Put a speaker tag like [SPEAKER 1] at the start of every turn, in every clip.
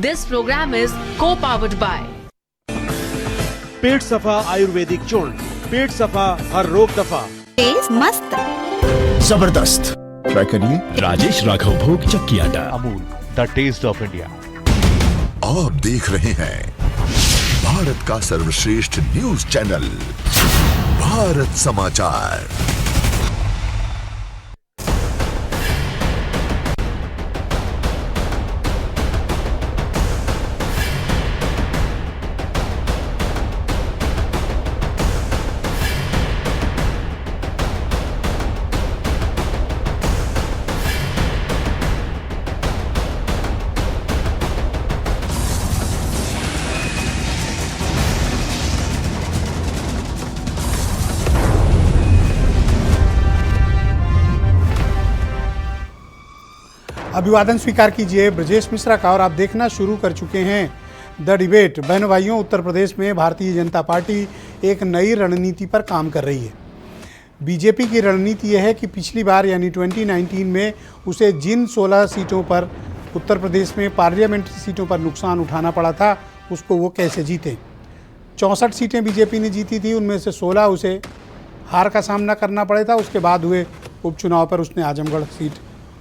[SPEAKER 1] This program is co-powered by
[SPEAKER 2] पेट सफा आयुर्वेदिक चूर्ण, पेट सफा हर रोग दफा।
[SPEAKER 3] टेस्ट मस्त,
[SPEAKER 4] जबरदस्त। ट्राई करिए राजेश राघव भोग चक्की आटा।
[SPEAKER 2] Amul, the taste of India.
[SPEAKER 5] आप देख रहे हैं भारत का सर्वश्रेष्ठ न्यूज चैनल भारत समाचार।
[SPEAKER 6] अभिवादन स्वीकार कीजिए ब्रजेश मिश्रा का और आप देखना शुरू कर चुके हैं द डिबेट। बहनों भाइयों, उत्तर प्रदेश में भारतीय जनता पार्टी एक नई रणनीति पर काम कर रही है। बीजेपी की रणनीति यह है कि पिछली बार यानी 2019 में उसे जिन 16 सीटों पर उत्तर प्रदेश में पार्लियामेंट्री सीटों पर नुकसान उठाना पड़ा था उसको वो कैसे जीते। 64 सीटें बीजेपी ने जीती थी, उनमें से 16 उसे हार का सामना करना पड़ा था। उसके बाद हुए उपचुनाव पर उसने आजमगढ़ सीट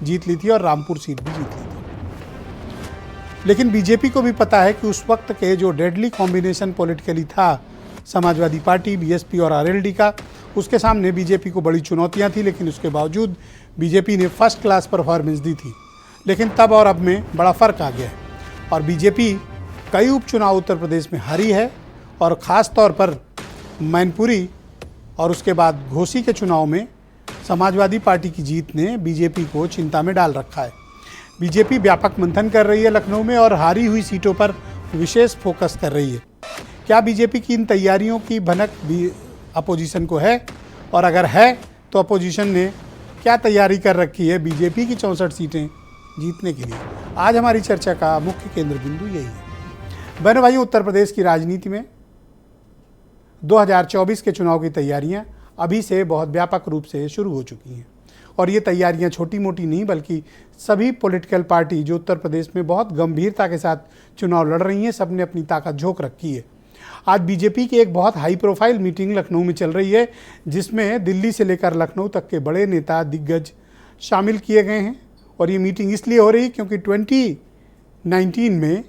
[SPEAKER 6] जीत ली थी और रामपुर सीट भी जीत ली थी। लेकिन बीजेपी को भी पता है कि उस वक्त के जो डेडली कॉम्बिनेशन पॉलिटिकली था समाजवादी पार्टी, बीएसपी और आरएलडी का, उसके सामने बीजेपी को बड़ी चुनौतियां थी। लेकिन उसके बावजूद बीजेपी ने फर्स्ट क्लास परफॉर्मेंस दी थी। लेकिन तब और अब में बड़ा फ़र्क आ गया है और बीजेपी कई उपचुनाव उत्तर प्रदेश में हारी है और ख़ास तौर पर मैनपुरी और उसके बाद घोसी के चुनाव में समाजवादी पार्टी की जीत ने बीजेपी को चिंता में डाल रखा है। बीजेपी व्यापक मंथन कर रही है लखनऊ में और हारी हुई सीटों पर विशेष फोकस कर रही है। क्या बीजेपी की इन तैयारियों की भनक भी अपोजिशन को है, और अगर है तो अपोजिशन ने क्या तैयारी कर रखी है बीजेपी की 64 सीटें जीतने के लिए? आज हमारी चर्चा का मुख्य केंद्र बिंदु यही है। बहनों भाइयों, उत्तर प्रदेश की राजनीति में 2024 के चुनाव की तैयारियां अभी से बहुत व्यापक रूप से शुरू हो चुकी हैं और ये तैयारियां छोटी मोटी नहीं बल्कि सभी पॉलिटिकल पार्टी जो उत्तर प्रदेश में बहुत गंभीरता के साथ चुनाव लड़ रही हैं, सब ने अपनी ताकत झोंक रखी है। आज बीजेपी की एक बहुत हाई प्रोफाइल मीटिंग लखनऊ में चल रही है जिसमें दिल्ली से लेकर लखनऊ तक के बड़े नेता दिग्गज शामिल किए गए हैं। और ये मीटिंग इसलिए हो रही क्योंकि 2019 में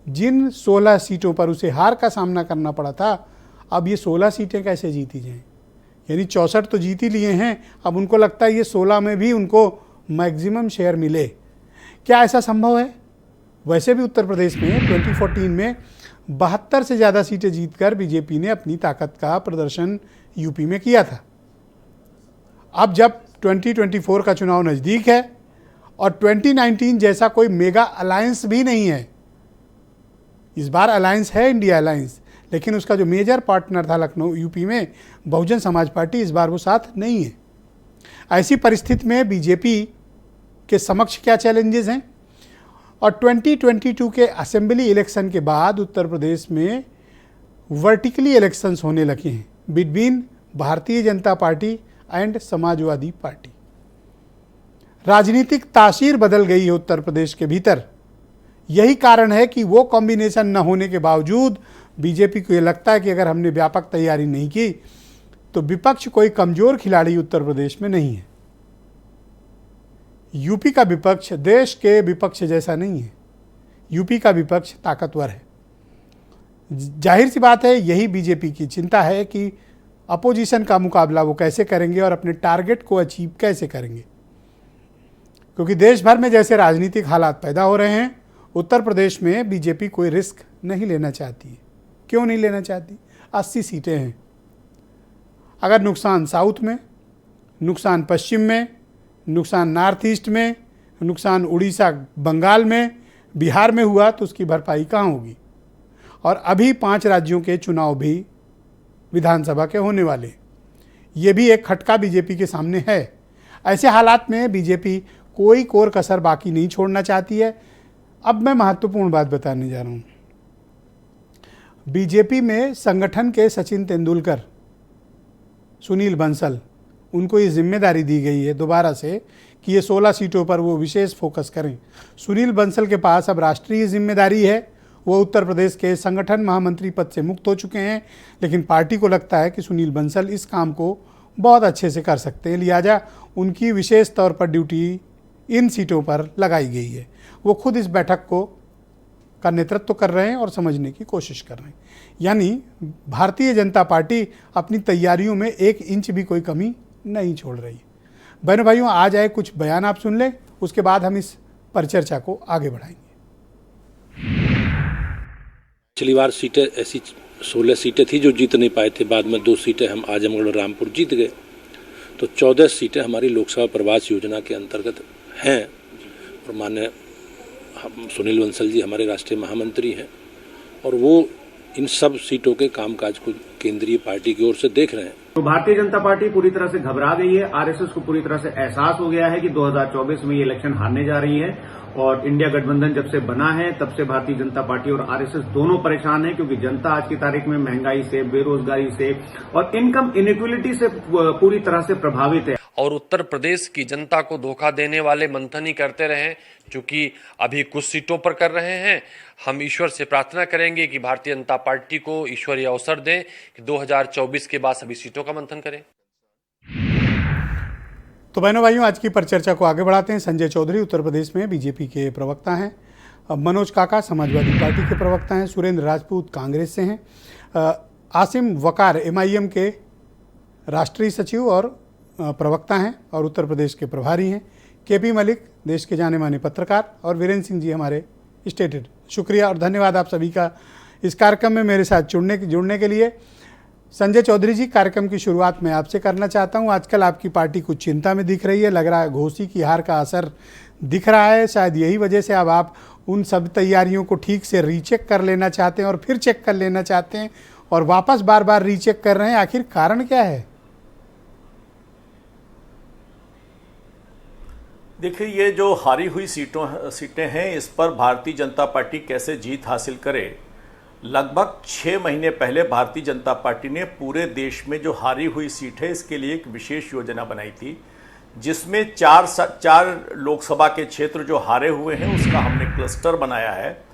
[SPEAKER 6] जिन 16 सीटों पर उसे हार का सामना करना पड़ा था, अब ये 16 सीटें कैसे जीती जाएँ। यानी 64 तो जीत ही लिए हैं, अब उनको लगता है ये 16 में भी उनको मैक्सिमम शेयर मिले। क्या ऐसा संभव है? वैसे भी उत्तर प्रदेश में 2014 में 72 से ज़्यादा सीटें जीतकर बीजेपी ने अपनी ताकत का प्रदर्शन यूपी में किया था। अब जब 2024 का चुनाव नज़दीक है और 2019 जैसा कोई मेगा अलायंस भी नहीं है, इस बार अलायंस है इंडिया अलायंस, लेकिन उसका जो मेजर पार्टनर था लखनऊ यूपी में बहुजन समाज पार्टी, इस बार वो साथ नहीं है। ऐसी परिस्थिति में बीजेपी के समक्ष क्या चैलेंजेस हैं? और 2022 के असेंबली इलेक्शन के बाद उत्तर प्रदेश में वर्टिकली इलेक्शंस होने लगे हैं between Bharatiya Janata party and Samajwadi party. राजनीतिक तासीर बदल गई है उत्तर प्रदेश के भीतर। यही कारण है कि वो कॉम्बिनेशन न होने के बावजूद बीजेपी को ये लगता है कि अगर हमने व्यापक तैयारी नहीं की तो विपक्ष कोई कमजोर खिलाड़ी उत्तर प्रदेश में नहीं है। यूपी का विपक्ष देश के विपक्ष जैसा नहीं है, यूपी का विपक्ष ताकतवर है। जाहिर सी बात है, यही बीजेपी की चिंता है कि अपोजिशन का मुकाबला वो कैसे करेंगे और अपने टारगेट को अचीव कैसे करेंगे। क्योंकि देश भर में जैसे राजनीतिक हालात पैदा हो रहे हैं, उत्तर प्रदेश में बीजेपी कोई रिस्क नहीं लेना चाहती है। क्यों नहीं लेना चाहती? 80 सीटें हैं। अगर नुकसान साउथ में, नुकसान पश्चिम में, नुकसान नॉर्थ ईस्ट में, नुकसान उड़ीसा बंगाल में, बिहार में हुआ तो उसकी भरपाई कहाँ होगी? और अभी 5 राज्यों के चुनाव भी विधानसभा के होने वाले, ये भी एक खटका बीजेपी के सामने है। ऐसे हालात में बीजेपी कोई कोर कसर बाकी नहीं छोड़ना चाहती है। अब मैं महत्वपूर्ण बात बताने जा रहा हूँ। बीजेपी में संगठन के सचिन तेंदुलकर, सुनील बंसल उनको ये जिम्मेदारी दी गई है दोबारा से कि ये 16 सीटों पर वो विशेष फोकस करें। सुनील बंसल के पास अब राष्ट्रीय जिम्मेदारी है, वो उत्तर प्रदेश के संगठन महामंत्री पद से मुक्त हो चुके हैं, लेकिन पार्टी को लगता है कि सुनील बंसल इस काम को बहुत अच्छे से कर सकते हैं, लिहाजा उनकी विशेष तौर पर ड्यूटी इन सीटों पर लगाई गई है। वो खुद इस बैठक का नेतृत्व कर रहे हैं और समझने की कोशिश कर रहे हैं। यानी भारतीय जनता पार्टी अपनी तैयारियों में 1 इंच भी कोई कमी नहीं छोड़ रही है। बहनों भाइयों, आज आए कुछ बयान आप सुन लें, उसके बाद हम इस परिचर्चा को आगे बढ़ाएंगे।
[SPEAKER 3] पिछली बार सीटें ऐसी 16 सीटें थी जो जीत नहीं पाए थे, बाद में 2 सीटें हम आजमगढ़ और रामपुर जीत गए, तो 14 सीटें हमारी लोकसभा प्रवास योजना के अंतर्गत हैं। और माननीय सुनील बंसल जी हमारे राष्ट्रीय महामंत्री हैं और वो इन सब सीटों के कामकाज को केंद्रीय पार्टी की ओर से देख रहे हैं।
[SPEAKER 7] तो भारतीय जनता पार्टी पूरी तरह से घबरा गई है। आरएसएस को पूरी तरह से एहसास हो गया है कि 2024 में ये इलेक्शन हारने जा रही है और इंडिया गठबंधन जब से बना है तब से भारतीय जनता पार्टी और आरएसएस दोनों परेशान है, क्योंकि जनता आज की तारीख में महंगाई से, बेरोजगारी से और इनकम इनइक्वलिटी से पूरी तरह से प्रभावित है।
[SPEAKER 8] और उत्तर प्रदेश की जनता को धोखा देने वाले मंथन ही करते रहे, क्योंकि अभी कुछ सीटों पर कर रहे हैं। हम ईश्वर से प्रार्थना करेंगे कि भारतीय जनता पार्टी को ईश्वरीय अवसर दें कि 2024 के बाद सभी सीटों का मंथन करें।
[SPEAKER 6] तो बहनों भाइयों, आज की परिचर्चा को आगे बढ़ाते हैं। संजय चौधरी उत्तर प्रदेश में बीजेपी के प्रवक्ता हैं, मनोज काका समाजवादी पार्टी के प्रवक्ता हैं, सुरेंद्र राजपूत कांग्रेस से हैं, आसिम वकार एमआईएम के राष्ट्रीय सचिव और प्रवक्ता हैं और उत्तर प्रदेश के प्रभारी हैं, केपी मलिक देश के जाने माने पत्रकार और वीरेंद्र सिंह जी हमारे स्टेट हेड। शुक्रिया और धन्यवाद आप सभी का इस कार्यक्रम में मेरे साथ जुड़ने के लिए। संजय चौधरी जी, कार्यक्रम की शुरुआत मैं आपसे करना चाहता हूं। आजकल आपकी पार्टी कुछ चिंता में दिख रही है, लग रहा है घोसी की हार का असर दिख रहा है। शायद यही वजह से अब आप उन सब तैयारियों को ठीक से रीचेक कर लेना चाहते हैं और फिर चेक कर लेना चाहते हैं और वापस बार बार रीचेक कर रहे हैं। आखिर कारण क्या है?
[SPEAKER 9] देखिए, ये जो हारी हुई सीटें हैं, इस पर भारतीय जनता पार्टी कैसे जीत हासिल करे। लगभग 6 महीने पहले भारतीय जनता पार्टी ने पूरे देश में जो हारी हुई सीट है इसके लिए एक विशेष योजना बनाई थी, जिसमें 4 लोकसभा के क्षेत्र जो हारे हुए हैं उसका हमने क्लस्टर बनाया है।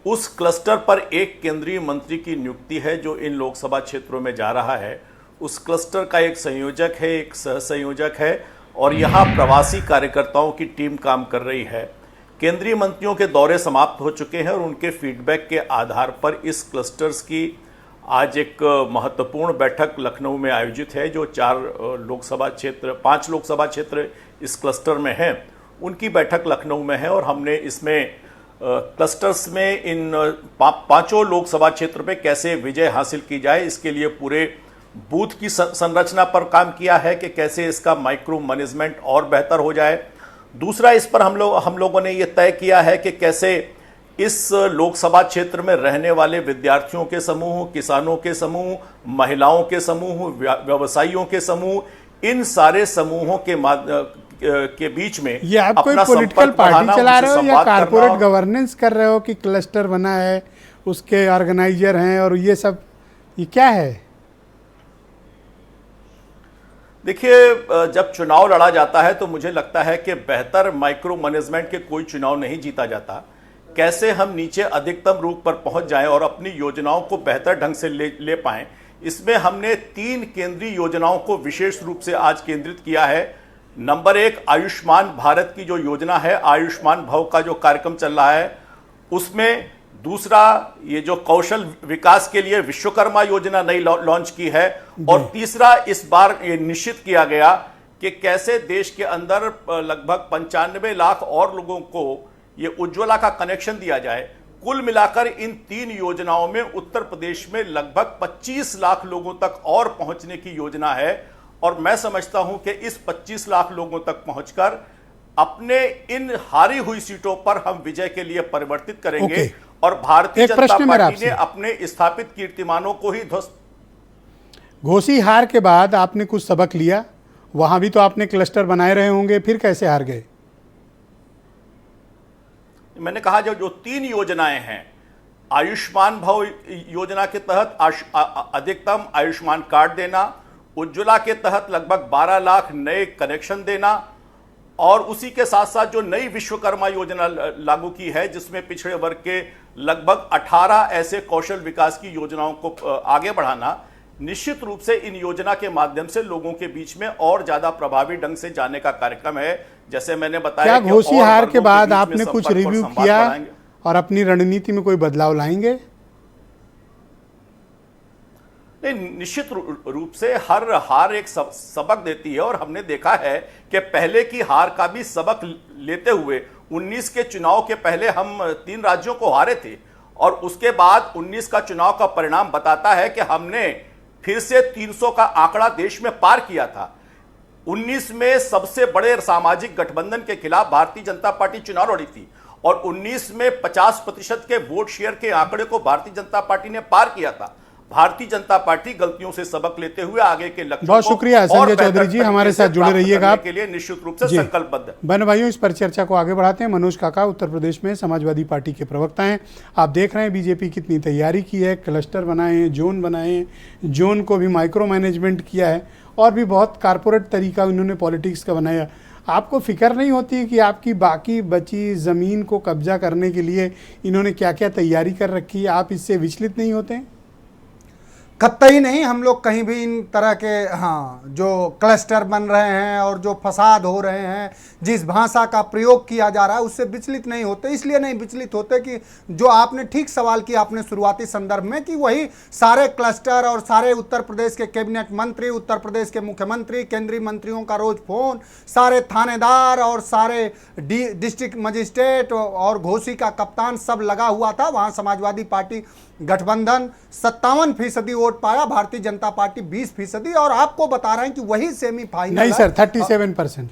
[SPEAKER 9] उस क्लस्टर पर एक केंद्रीय मंत्री की नियुक्ति है जो इन लोकसभा क्षेत्रों में जा रहा है। उस क्लस्टर का एक संयोजक है, एक सह संयोजक है और यहाँ प्रवासी कार्यकर्ताओं की टीम काम कर रही है। केंद्रीय मंत्रियों के दौरे समाप्त हो चुके हैं और उनके फीडबैक के आधार पर इस क्लस्टर्स की आज एक महत्वपूर्ण बैठक लखनऊ में आयोजित है। जो 5 लोकसभा क्षेत्र इस क्लस्टर में हैं, उनकी बैठक लखनऊ में है और हमने इसमें क्लस्टर्स में इन 5 लोकसभा क्षेत्र पे कैसे विजय हासिल की जाए, इसके लिए पूरे बूथ की संरचना पर काम किया है कि कैसे इसका माइक्रो मैनेजमेंट और बेहतर हो जाए। दूसरा, इस पर हम लोगों ने ये तय किया है कि कैसे इस लोकसभा क्षेत्र में रहने वाले विद्यार्थियों के समूह, किसानों के समूह, महिलाओं के समूह, व्यवसायियों के समूह, इन सारे समूहों के बीच में
[SPEAKER 6] ये आप कोई पॉलिटिकल पार्टी चला रहे हो या कारपोरेट गवर्नेंस कर रहे हो कि क्लस्टर बना है, उसके ऑर्गेनाइजर हैं और ये सब, ये क्या है?
[SPEAKER 9] देखिए, जब चुनाव लड़ा जाता है तो मुझे लगता है कि बेहतर माइक्रो मैनेजमेंट के कोई चुनाव नहीं जीता जाता। कैसे हम नीचे अधिकतम रूप पर पहुंच जाएं और अपनी योजनाओं को बेहतर ढंग से ले पाएं, इसमें हमने 3 केंद्रीय योजनाओं को विशेष रूप से आज केंद्रित किया है। नंबर 1, आयुष्मान भारत की जो योजना है, आयुष्मान भव का जो कार्यक्रम चल रहा है उसमें। दूसरा, ये जो कौशल विकास के लिए विश्वकर्मा योजना नई लॉन्च की है। और तीसरा, इस बार ये निश्चित किया गया कि कैसे देश के अंदर लगभग 95 लाख और लोगों को ये उज्ज्वला का कनेक्शन दिया जाए। कुल मिलाकर इन 3 योजनाओं में उत्तर प्रदेश में लगभग 25 लाख लोगों तक और पहुंचने की योजना है और मैं समझता हूं कि इस 25 लाख लोगों तक पहुंचकर अपने इन हारी हुई सीटों पर हम विजय के लिए परिवर्तित करेंगे। और भारतीय जनता पार्टी ने अपने स्थापित कीर्तिमानों को ही ध्वस्त।
[SPEAKER 6] घोसी हार के बाद आपने कुछ सबक लिया, वहां भी तो आपने क्लस्टर बनाए रहे होंगे, फिर कैसे हार गए?
[SPEAKER 9] मैंने कहा जो 3 योजनाएं हैं, आयुष्मान भव योजना के तहत अधिकतम आयुष्मान कार्ड देना, उज्ज्वला के तहत लगभग 12 लाख नए कनेक्शन देना और उसी के साथ साथ जो नई विश्वकर्मा योजना लागू की है जिसमें पिछड़े वर्ग के लगभग 18 ऐसे कौशल विकास की योजनाओं को आगे बढ़ाना, निश्चित रूप से इन योजना के माध्यम से लोगों के बीच में और ज्यादा प्रभावी ढंग से जाने का कार्यक्रम है। जैसे मैंने बताया
[SPEAKER 6] क्या घोषी हार के बाद आपने कुछ रिव्यू किया और अपनी रणनीति में कोई बदलाव लाएंगे?
[SPEAKER 9] नहीं, निश्चित रूप से हर हार एक सबक देती है और हमने देखा है कि पहले की हार का भी सबक लेते हुए 19 के चुनाव के पहले हम 3 राज्यों को हारे थे और उसके बाद 19 का चुनाव का परिणाम बताता है कि हमने फिर से 300 का आंकड़ा देश में पार किया था। 19 में सबसे बड़े सामाजिक गठबंधन के खिलाफ भारतीय जनता पार्टी चुनाव लड़ी थी और 19 में 50% के वोट शेयर के आंकड़े को भारतीय जनता पार्टी ने पार किया था। भारतीय जनता पार्टी गलतियों से सबक लेते हुए आगे के लक्ष्यों
[SPEAKER 6] बहुत शुक्रिया संजय चौधरी जी, हमारे साथ जुड़े रहिएगा
[SPEAKER 9] के लिए निश्चित रूप से संकल्पबद्ध है।
[SPEAKER 6] बहन भाइयों, इस पर चर्चा को आगे बढ़ाते हैं। मनोज काका उत्तर प्रदेश में समाजवादी पार्टी के प्रवक्ता हैं। आप देख रहे हैं बीजेपी कितनी तैयारी की है, क्लस्टर बनाए हैं, जोन बनाए हैं, जोन को भी माइक्रो मैनेजमेंट किया है और भी बहुत कारपोरेट तरीका इन्होंने पॉलिटिक्स का बनाया। आपको फिक्र नहीं होती कि आपकी बाकी बची ज़मीन को कब्जा करने के लिए इन्होंने क्या क्या तैयारी कर रखी है? आप इससे विचलित नहीं होते हैं?
[SPEAKER 10] कतई नहीं। हम लोग कहीं भी इन तरह के जो क्लस्टर बन रहे हैं और जो फसाद हो रहे हैं, जिस भाषा का प्रयोग किया जा रहा है उससे विचलित नहीं होते। इसलिए नहीं विचलित होते कि जो आपने ठीक सवाल किया अपने शुरुआती संदर्भ में कि वही सारे क्लस्टर और सारे उत्तर प्रदेश के कैबिनेट मंत्री, उत्तर प्रदेश के मुख्यमंत्री, केंद्रीय मंत्रियों का रोज फोन, सारे थानेदार और सारे डिस्ट्रिक्ट मजिस्ट्रेट और घोषी का कप्तान सब लगा हुआ था। वहाँ समाजवादी पार्टी गठबंधन 57% वोट पाया, भारतीय जनता पार्टी 20%। और आपको बता रहे हैं कि वही सेमीफाइनल
[SPEAKER 6] नहीं सर, 37%,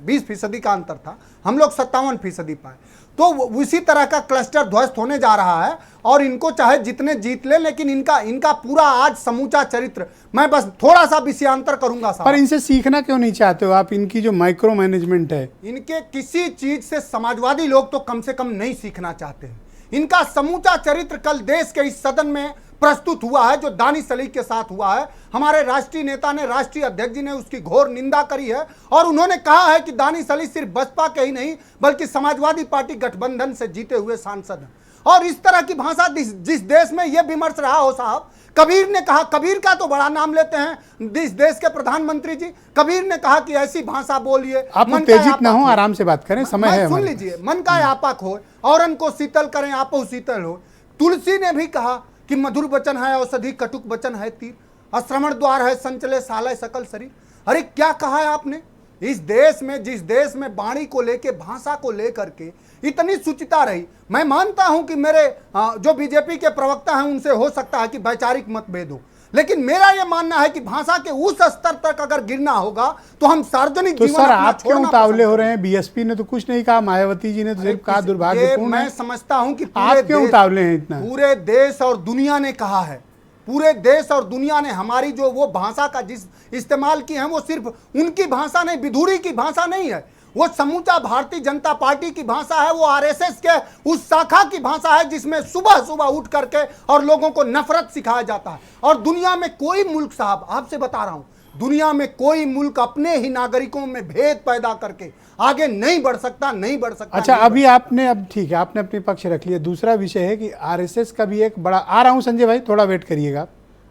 [SPEAKER 10] 20% का अंतर था। हम लोग 57% पाए। तो उसी तरह का क्लस्टर ध्वस्त होने जा रहा है और इनको चाहे जितने जीत ले, लेकिन इनका पूरा आज समूचा चरित्र, मैं बस थोड़ा सा विषयांतर करूंगा साहब।
[SPEAKER 6] पर इनसे सीखना क्यों नहीं चाहते हो आप? इनकी जो माइक्रो मैनेजमेंट है,
[SPEAKER 10] इनके किसी चीज से समाजवादी लोग तो कम से कम नहीं सीखना चाहते हैं। इनका समूचा चरित्र कल देश के इस सदन में प्रस्तुत हुआ है, जो दानिश अली के साथ हुआ है। हमारे राष्ट्रीय नेता ने, राष्ट्रीय अध्यक्ष जी ने उसकी घोर निंदा करी है और उन्होंने कहा है कि दानिश अली सिर्फ बसपा के ही नहीं बल्कि समाजवादी पार्टी गठबंधन से जीते हुए सांसद हैं। और इस तरह की भाषा जिस देश में यह विमर्श रहा हो साहब, कबीर ने कहा, कबीर का तो बड़ा नाम लेते हैं इस देश के प्रधानमंत्री जी, कबीर ने कहा कि ऐसी भाषा बोलिए,
[SPEAKER 6] आप उत्तेजित ना हो, आराम से बात करें, समय है।
[SPEAKER 10] सुन लीजिए, मन का यापक हो औरन को शीतल करें, आपो शीतल हो। तुलसी ने भी कहा कि मधुर वचन है औषधि, कटुक वचन है तीर, अश्रवण द्वार है संचले सालय सकल शरीर। अरे क्या कहा है आपने? इस देश में, जिस देश में वाणी को लेके, भाषा को लेकर के इतनी सुचिता रही, मैं मानता हूं कि मेरे जो बीजेपी के प्रवक्ता हैं उनसे हो सकता है कि वैचारिक मतभेद हो, लेकिन मेरा यह मानना है कि भाषा के उस स्तर तक अगर गिरना होगा तो हम सार्वजनिक जीवन
[SPEAKER 6] सर आप क्यों उतावले हो रहे हैं? बीएसपी ने तो कुछ नहीं कहा, मायावती जी ने तो सिर्फ कहा दुर्भाग्यपूर्ण।
[SPEAKER 10] मैं समझता हूं कि
[SPEAKER 6] आप क्यों उतावले हैं इतना?
[SPEAKER 10] पूरे देश और दुनिया ने कहा है, पूरे देश और दुनिया ने हमारी जो वो भाषा का जिस इस्तेमाल की है वो सिर्फ उनकी भाषा नहीं, विधुरी की भाषा नहीं है, वो समूचा भारतीय जनता पार्टी की भाषा है, वो आरएसएस के उस शाखा की भाषा है जिसमें सुबह सुबह उठ करके और लोगों को नफरत सिखाया जाता है। और दुनिया में कोई मुल्क साहब, आपसे बता रहा हूं, दुनिया में कोई मुल्क अपने ही नागरिकों में भेद पैदा करके आगे नहीं बढ़ सकता, नहीं बढ़ सकता।
[SPEAKER 6] अच्छा, अभी आपने, अब ठीक है, आपने अपने पक्ष रख लिया। दूसरा विषय है कि आरएसएस का भी एक बड़ा, आ रहा हूं संजय भाई, थोड़ा वेट करिएगा,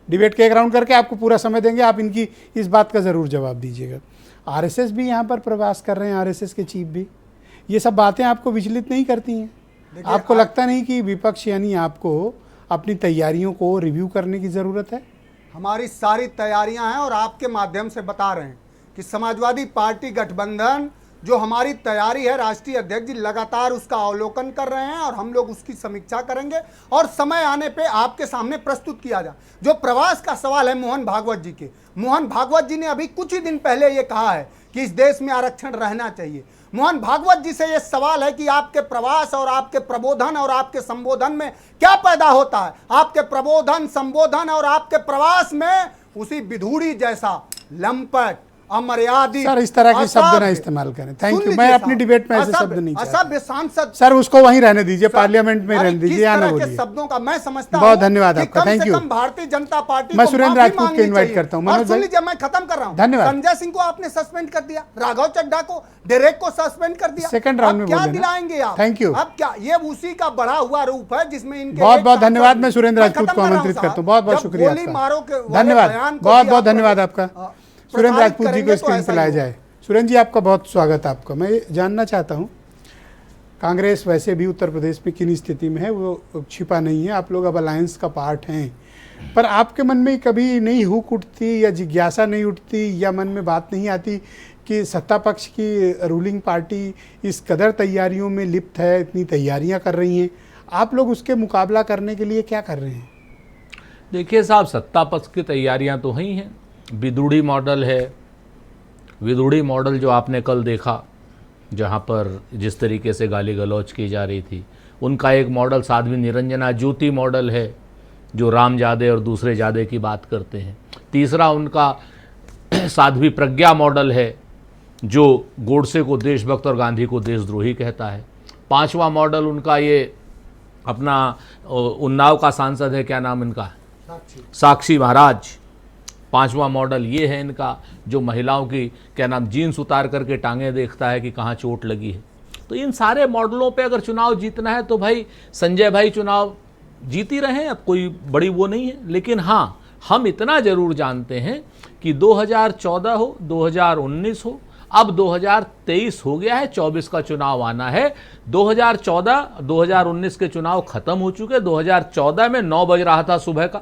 [SPEAKER 6] डिबेट के एक राउंड करके आपको पूरा समय देंगे, आप इनकी इस बात का जरूर जवाब दीजिएगा। आरएसएस भी यहाँ पर प्रवास कर रहे हैं, आरएसएस के चीफ भी, ये सब बातें आपको विचलित नहीं करती हैं? आपको लगता नहीं कि विपक्ष यानी आपको अपनी तैयारियों को रिव्यू करने की ज़रूरत है?
[SPEAKER 10] हमारी सारी तैयारियां हैं और आपके माध्यम से बता रहे हैं कि समाजवादी पार्टी गठबंधन जो हमारी तैयारी है, राष्ट्रीय अध्यक्ष जी लगातार उसका अवलोकन कर रहे हैं और हम लोग उसकी समीक्षा करेंगे और समय आने पे आपके सामने प्रस्तुत किया जाए। जो प्रवास का सवाल है मोहन भागवत जी के, मोहन भागवत जी ने अभी कुछ ही दिन पहले ये कहा है कि इस देश में आरक्षण रहना चाहिए। मोहन भागवत जी से यह सवाल है कि आपके प्रवास और आपके प्रबोधन और आपके संबोधन में क्या पैदा होता है? आपके प्रबोधन, संबोधन और आपके प्रवास में उसी विधुड़ी जैसा लंपट, अमर्यादित,
[SPEAKER 6] सर इस तरह के शब्द ना
[SPEAKER 10] असभ्य।
[SPEAKER 6] इस्तेमाल करें। Thank
[SPEAKER 10] soon
[SPEAKER 6] you.
[SPEAKER 10] लीजिए
[SPEAKER 6] मैं अपनी
[SPEAKER 10] साहब,
[SPEAKER 6] डिबेट में ऐसे
[SPEAKER 10] असभ्य-
[SPEAKER 6] शब्द नहीं चाहता।
[SPEAKER 10] असभ्य सांसद
[SPEAKER 6] सर उसको वहीं रहने दीजिए,
[SPEAKER 10] सर,
[SPEAKER 6] पार्लियामेंट में रहने
[SPEAKER 10] अरे
[SPEAKER 6] दीजिए,
[SPEAKER 10] किस
[SPEAKER 6] या ना
[SPEAKER 10] तरह के
[SPEAKER 6] बोलिए।
[SPEAKER 10] शब्दों का मैं समझता
[SPEAKER 6] बहुत
[SPEAKER 10] हूं
[SPEAKER 6] धन्यवाद
[SPEAKER 10] कि
[SPEAKER 6] आपका,
[SPEAKER 10] कम
[SPEAKER 6] थैंक
[SPEAKER 10] से
[SPEAKER 6] you.
[SPEAKER 10] Come Bharatiya Janata party
[SPEAKER 6] मैं
[SPEAKER 10] को
[SPEAKER 6] सुरेंद्र
[SPEAKER 10] माफी
[SPEAKER 6] राजपूत को
[SPEAKER 10] मांगनी
[SPEAKER 6] इनवाइट
[SPEAKER 10] चाहिए।
[SPEAKER 6] करता हूं।
[SPEAKER 10] और
[SPEAKER 6] मनोज
[SPEAKER 10] सुन
[SPEAKER 6] भाई।
[SPEAKER 10] लीजिए, मैं खत्म कर रहा हूं।
[SPEAKER 6] धन्यवाद।
[SPEAKER 10] संजय सिंह को आपने सस्पेंड कर दिया, राघव चड्ढा को, डेरेक को सस्पेंड कर दिया।
[SPEAKER 6] सेकंड राउंड
[SPEAKER 10] अब
[SPEAKER 6] में
[SPEAKER 10] क्या
[SPEAKER 6] बोले ना।
[SPEAKER 10] दिलाएंगे आप?
[SPEAKER 6] Thank you.
[SPEAKER 10] अब क्या ये उसी का बढ़ा हुआ रूप है जिसमें इनके
[SPEAKER 6] बहुत
[SPEAKER 10] एक
[SPEAKER 6] बहुत
[SPEAKER 10] सांसद
[SPEAKER 6] धन्यवाद।
[SPEAKER 10] ने-
[SPEAKER 6] मैं सुरेंद्र
[SPEAKER 10] मैं
[SPEAKER 6] राजपूत
[SPEAKER 10] खत्म
[SPEAKER 6] को
[SPEAKER 10] कर रहा हूं
[SPEAKER 6] आमंत्रित
[SPEAKER 10] साहब।
[SPEAKER 6] करता हूं। बहुत बहुत
[SPEAKER 10] जब
[SPEAKER 6] शुक्रिया
[SPEAKER 10] गोली
[SPEAKER 6] आपका।
[SPEAKER 10] मारो के वाले
[SPEAKER 6] धन्यवाद,
[SPEAKER 10] बयान को
[SPEAKER 6] बहुत
[SPEAKER 10] भी
[SPEAKER 6] बहुत
[SPEAKER 10] आप
[SPEAKER 6] धन्यवाद आपका। सुरेंद्र
[SPEAKER 10] प्रसारित
[SPEAKER 6] राजपूत जी को
[SPEAKER 10] करेंगे तो
[SPEAKER 6] स्क्रीन
[SPEAKER 10] ऐसा
[SPEAKER 6] पर
[SPEAKER 10] ही
[SPEAKER 6] लाया
[SPEAKER 10] होगा।
[SPEAKER 6] जाए। सुरेंद्र जी आपका बहुत स्वागत है आपका। मैं जानना चाहता हूँ, कांग्रेस वैसे भी उत्तर प्रदेश में किन स्थिति में है वो छिपा नहीं है, आप लोग अब अलायंस का पार्ट हैं, पर आपके मन में कभी नहीं हुक उठती या जिज्ञासा नहीं उठती या मन में बात नहीं आती कि सत्ता पक्ष की रूलिंग पार्टी इस कदर तैयारियों में लिप्त है, इतनी तैयारियां कर रही हैं, आप लोग उसके मुकाबला करने के लिए क्या कर रहे हैं?
[SPEAKER 11] देखिए साहब, सत्ता पक्ष की तैयारियां तो ही हैं। विदुड़ी मॉडल है, विदुड़ी मॉडल जो आपने कल देखा, जहां पर जिस तरीके से गाली गलौज की जा रही थी, उनका एक मॉडल साध्वी निरंजना ज्योति मॉडल है, जो रामजादे और दूसरे जादे की बात करते हैं। तीसरा उनका साध्वी प्रज्ञा मॉडल है, जो गोडसे को देशभक्त और गांधी को देशद्रोही कहता है। पांचवा मॉडल उनका ये अपना उन्नाव का सांसद है, क्या नाम इनका, साक्षी महाराज। पांचवा मॉडल ये है इनका, जो महिलाओं की क्या नाम जीन्स उतार करके टांगें देखता है कि कहाँ चोट लगी है। तो इन सारे मॉडलों पे अगर चुनाव जीतना है तो भाई संजय भाई चुनाव जीत ही रहे हैं, अब कोई बड़ी वो नहीं है। लेकिन हाँ, हम इतना जरूर जानते हैं कि 2014 हो, 2019 हो, अब 2023 हो गया है, 24 का चुनाव आना है। 2014 2019 के चुनाव खत्म हो चुके। 2014 में 9 बज रहा था सुबह का,